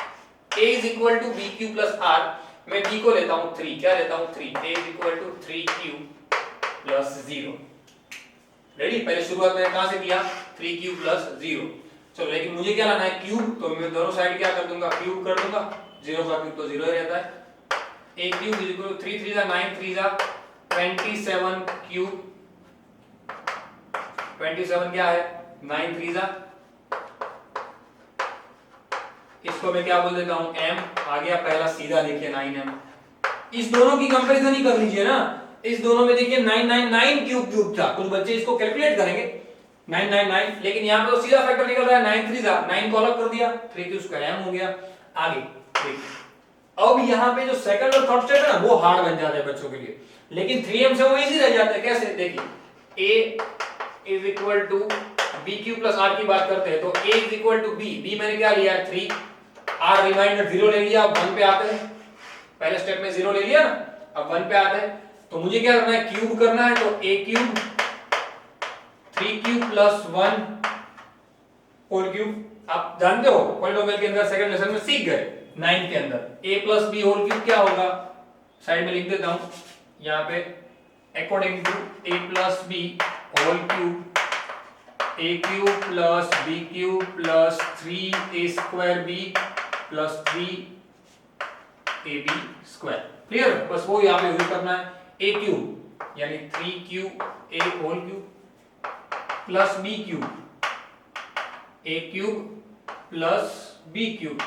a is equal to B Q plus r, मैं b को लेता हूं 3, क्या लेता हूं 3, a is equal to 3q plus 0। Ready, पहले शुरुआत मैंने कहां से किया 3q प्लस 0। चलो लेकिन मुझे क्या लाना है क्यूब, तो मैं दोनों साइड क्या कर दूंगा क्यूब कर दूंगा, 0 का क्यूब तो 0 ही रहता है। a cube is equal to 3 3 9 3 27 cube, 27 क्या है 9 3 इसको मैं क्या बोल देता हूं m, आ गया पहला सीधा, देखिए 9m। इस दोनों की कंपैरिजन ही कर लीजिए ना, इस दोनों में देखिए 999 क्यूब क्यूब था, कुछ बच्चे इसको कैलकुलेट करेंगे 999, लेकिन यहाँ पे तो सीधा फैक्टर निकल रहा है 9 3 9 को अलग कर दिया, 3 क्यू स्क्वायर m हो गया। आगे देखिए अब यहाँ पे जो सेकंड और थर्ड स्टेप है ना वो हार्ड बन जाता है बच्चों के लिए, लेकिन 3m से वो इजी रह जाता है। कैसे, देखिए a is equal to B Q plus r की बात करते हैं तो a is equal to b मैंने क्या लिया है 3, आर रिमाइंडर 0 ले लिया, अब 1 पे आते हैं, पहले स्टेप में 0 ले लिया ना, अब 1 पे आते हैं, तो मुझे क्या करना है क्यूब करना है, तो a cube 3q plus 1 whole cube, आप जानते हो पॉलिनोमियल के अंदर सेकंड लेसन में सीख गए 9 के अंदर, a plus b whole cube क्या होगा, साइड में लिख देता हूं यहाँ पे, according to a plus b whole cube, a cube plus b cube plus 3a square b plus 3ab square. Clear, बस वो यहाँ पे यूज करना है, a क्यूब यानी 3qa whole cube plus b cube, a cube plus b cube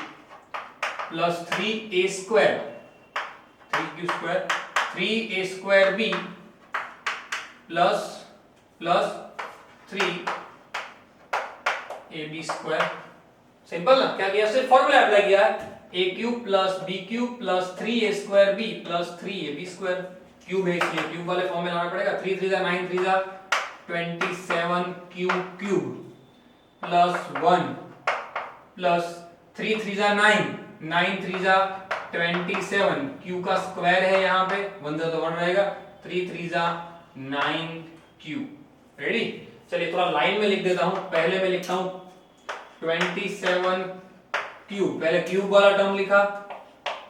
plus 3a square, 3q square 3a square b plus plus 3ab square. Simple ना, क्या किया, सिर्फ फॉर्मूला अप्लाई किया है, a cube plus b cube plus 3a square b plus 3ab square, cube है इसलिए cube वाले form में लाना पड़ेगा, 3 3 9 3 27 cube cube plus 1 plus 3 3 9 9 3 27, Q का स्क्वायर है यहाँ पे, 1 तो 1 रहेगा, 3 3 9 क्यूब। रेडी, चलिए थोड़ा लाइन में लिख देता हूं, पहले मैं लिखता हूं 27 क्यूब, पहले क्यूब वाला टर्म लिखा,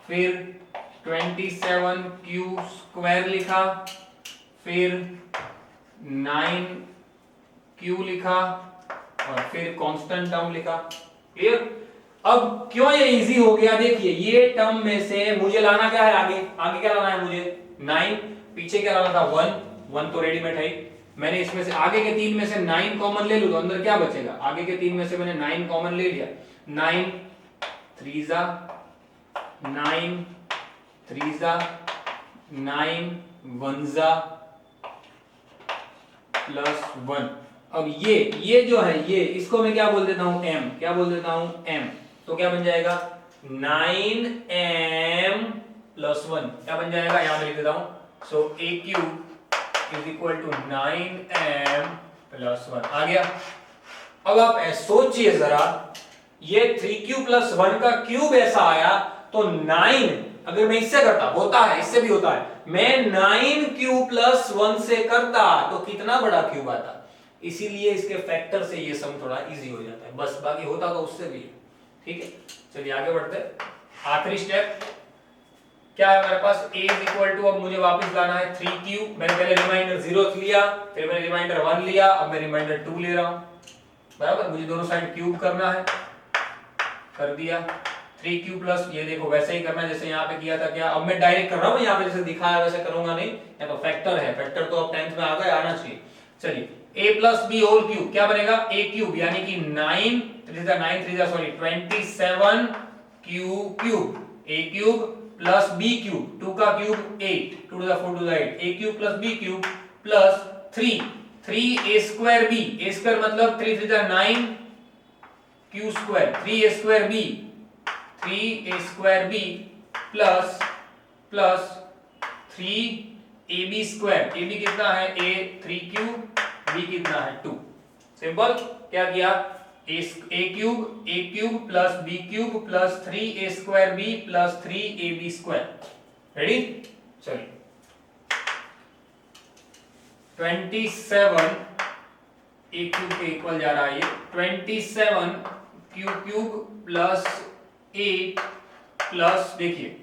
फिर 27 क्यूब स्क्वायर लिखा, फिर 9 क्यू लिखा और फिर कांस्टेंट टर्म लिखा। क्लियर, अब क्यों ये इजी हो गया, देखिए ये टर्म में से मुझे लाना क्या है, आगे क्या लाना है मुझे 9, पीछे क्या लाना था 1 तो रेडीमेड है, मैंने इसमें से आगे के 3 में से 9 कॉमन ले लूं तो अंदर क्या बचेगा, आगे के 3 में से मैंने 9 कॉमन ले लिया, 9 3 9 3 9 1 प्लस 1। अब ये जो है ये इसको मैं क्या बोल देता हूं m, क्या बोल देता हूं m, तो क्या बन जाएगा 9m प्लस 1, क्या बन जाएगा, यहां पे लिख देता हूं, so a cube is equal to 9m plus 1 आ गया। अब आप सोचिए जरा, ये 3q प्लस 1 का क्यूब ऐसा आया तो 9, अगर मैं इससे करता, होता है इससे भी होता है, मैं 9q प्लस 1 से करता तो कितना बड़ा क्यूब आता, इसीलिए इसके फैक्टर से ये सम थोड़ा इजी हो जाता है, बस बाकी होता तो उससे भी। ठीक है, चलिए आगे बढ़ते हैं, आखिरी स्टेप क्या है हमारे पास, a इज इक्वल टू, अब मुझे वापस लाना है 3q, मैंने पहले रिमाइंडर 0 लिया, फिर मैंने रिमाइंडर 1 लिया, अब मैं रिमाइंडर 2 ले रहा हूं, बराबर, मुझे दोनों साइड क्यूब करना है, कर दिया, 3q प्लस, ये देखो वैसे ही करना है जैसे यहाँ पे किया था, क्या अब मैं डायरेक्ट कर रहा हूँ, यहाँ पे जैसे दिखाया वैसे करूंगा नहीं, या तो फैक्टर है, फैक्टर तो अब 10th में आ गए, आना चाहिए। चलिए a plus b whole cube क्या बनेगा, a क्यूब यानी कि 9 3 9 3 sorry 27 cube a cube plus B cube, 2 का cube 8, 2 to the 4 to the 8, a cube plus B cube plus 3 A square b, a square मतलब 3 3 9 q square, 3 A square b, 3 A square B plus 3 A B square, a b कितना है ए 3 cube, B कितना है 2। Simple, क्या किया A cube plus B cube plus 3 A square B plus 3 A B square. Ready, चलिए 27 ए cube के equal जा रहा है ये 27 क्यूब प्लस 8 प्लस, देखिए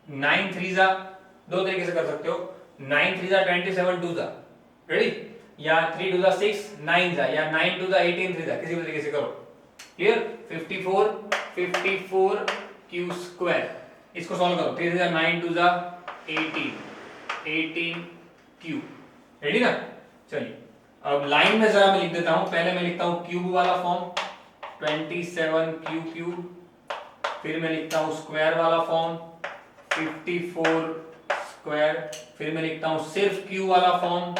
9 3 जा, दो तरीके से कर सकते हो, 9 3 जा 27 2 जा, रेडी, या 3 2 जा 6 9 जा, या 9 2 जा 18 3 जा, किसी भी तरीके से करो। क्लियर, 54 क्यू स्क्वायर, इसको सॉल्व करो, 3 जा 9 2 जा 18 क्यू, रेडी ना। चलिए अब लाइन में जरा मैं लिख देता हूं, पहले मैं लिखता हूं क्यूब वाला फॉर्म 27 क्यूब, फिर मैं लिखता हूं स्क्वायर वाला फॉर्म 54 स्क्वायर, फिर मैं लिखता हूं सिर्फ क्यू वाला फॉर्म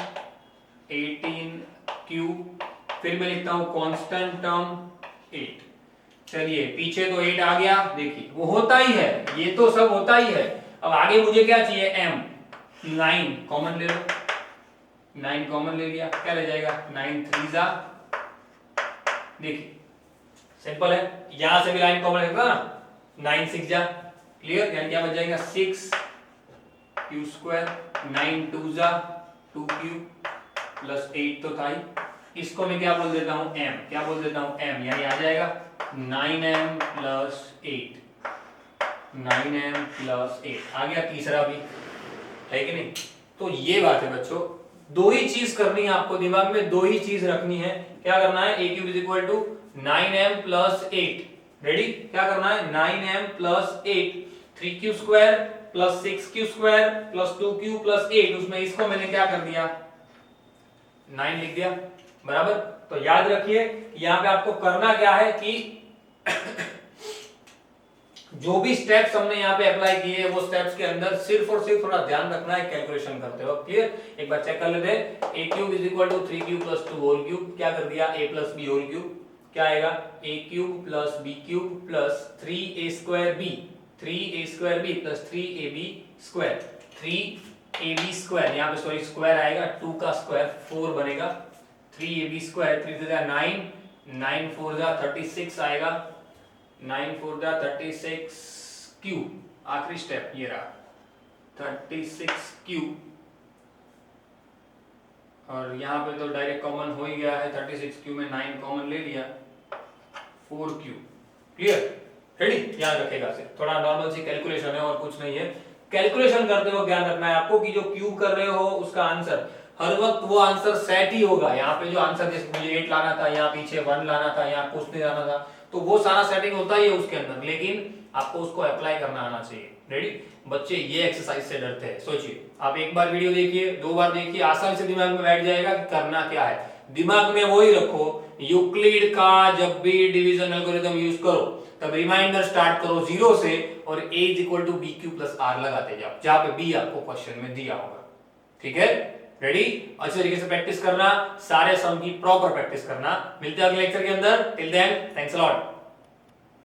18 क्यू, फिर मैं लिखता हूं कांस्टेंट टर्म 8। चलिए पीछे तो 8 आ गया, देखिए वो होता ही है, ये तो सब होता ही है। अब आगे मुझे क्या चाहिए, m, 9 कॉमन ले लो, 9 कॉमन ले लिया, क्या ले जाएगा 9 3 जा, देखिए सिंपल है, यहां से भी लाइन कॉमन लेगा ना, 9 6 जा, क्लियर, यानी क्या बच जाएगा 6 क्यू स्क्वायर, 9 2 जा 2 क्यू प्लस 8 तो था ही, इसको मैं क्या बोल देता हूं m, क्या बोल देता हूं m, यानी आ जाएगा 9m प्लस 8, 9m प्लस 8 आ गया, तीसरा भी है कि नहीं। तो ये बात है बच्चों, दो ही चीज करनी है आपको, दिमाग में दो ही चीज रखनी है, क्या करना है, a cube is equal to 9m plus 8, ready, क्या करना है 9m plus 8, 3q square plus 6q square plus 2q plus 8, उसमें इसको मैंने क्या कर दिया 9 लिख दिया, बराबर। तो याद रखिए यहां पे आपको करना क्या है कि जो भी स्टेप्स हमने यहाँ पे अप्लाई किए वो स्टेप्स के अंदर सिर्फ और सिर्फ थोड़ा ध्यान रखना है कैलकुलेशन करते वक्त। क्लियर, एक बार चेक कर लेते हैं, a cube is equal to 3q plus 2 whole cube, क्या कर दिया a plus b whole cube, क्या आएगा a cube plus b cube plus 3a square b, 3a square b plus 3ab square, 3ab square, यहाँ पे sorry square आएगा, 2 का square 4 बनेगा, 3ab स्क्वायर, 3 से 9, 9 4 जा 36 आएगा, 9 4 जा 36 क्यू, आखिरी स्टेप ये रहा 36 क्यू, और यहाँ पे तो डायरेक्ट कॉमन हो ही गया है, 36 क्यू में 9 कॉमन ले लिया, 4 क्यू। क्लियर, रेडी, याद रखेगा सिर्फ थोड़ा नॉर्मल सी कैलकुलेशन है और कुछ नहीं है। कैलकुलेशन करते वक्त ध्यान रखना है आपको कि जो क्यूब कर रहे हो उसका आंसर हर वक्त वो आंसर सेट ही होगा। यहाँ पे जो आंसर, जैसे मुझे 8 लाना था, यहाँ पीछे 1 लाना था, यहाँ कुछ नहीं लाना था, तो वो सारा सेटिंग होता ही है उसके अंदर, लेकिन आपको उसको अप्लाई करना आना चाहिए। रेडी, बच्चे ये एक्सरसाइज से डरते हैं, सोचिए आप एक बार वीडियो देखिए, 2 बार देखिए, आसानी से दिमाग में बैठ जाएगा कि करना क्या है। दिमाग में वही रखो, यूक्लिड का जब भी डिवीजन एल्गोरिथम यूज करो तब रिमाइंडर स्टार्ट करो 0 से और a is equal to B Q plus r लगाते जाओ, जहां पे b आपको क्वेश्चन में दिया होगा। ठीक है, रेडी, अच्छे तरीके से प्रैक्टिस करना, सारे सम की प्रॉपर प्रैक्टिस करना। मिलते हैं अगले लेक्चर के अंदर, till then thanks a lot.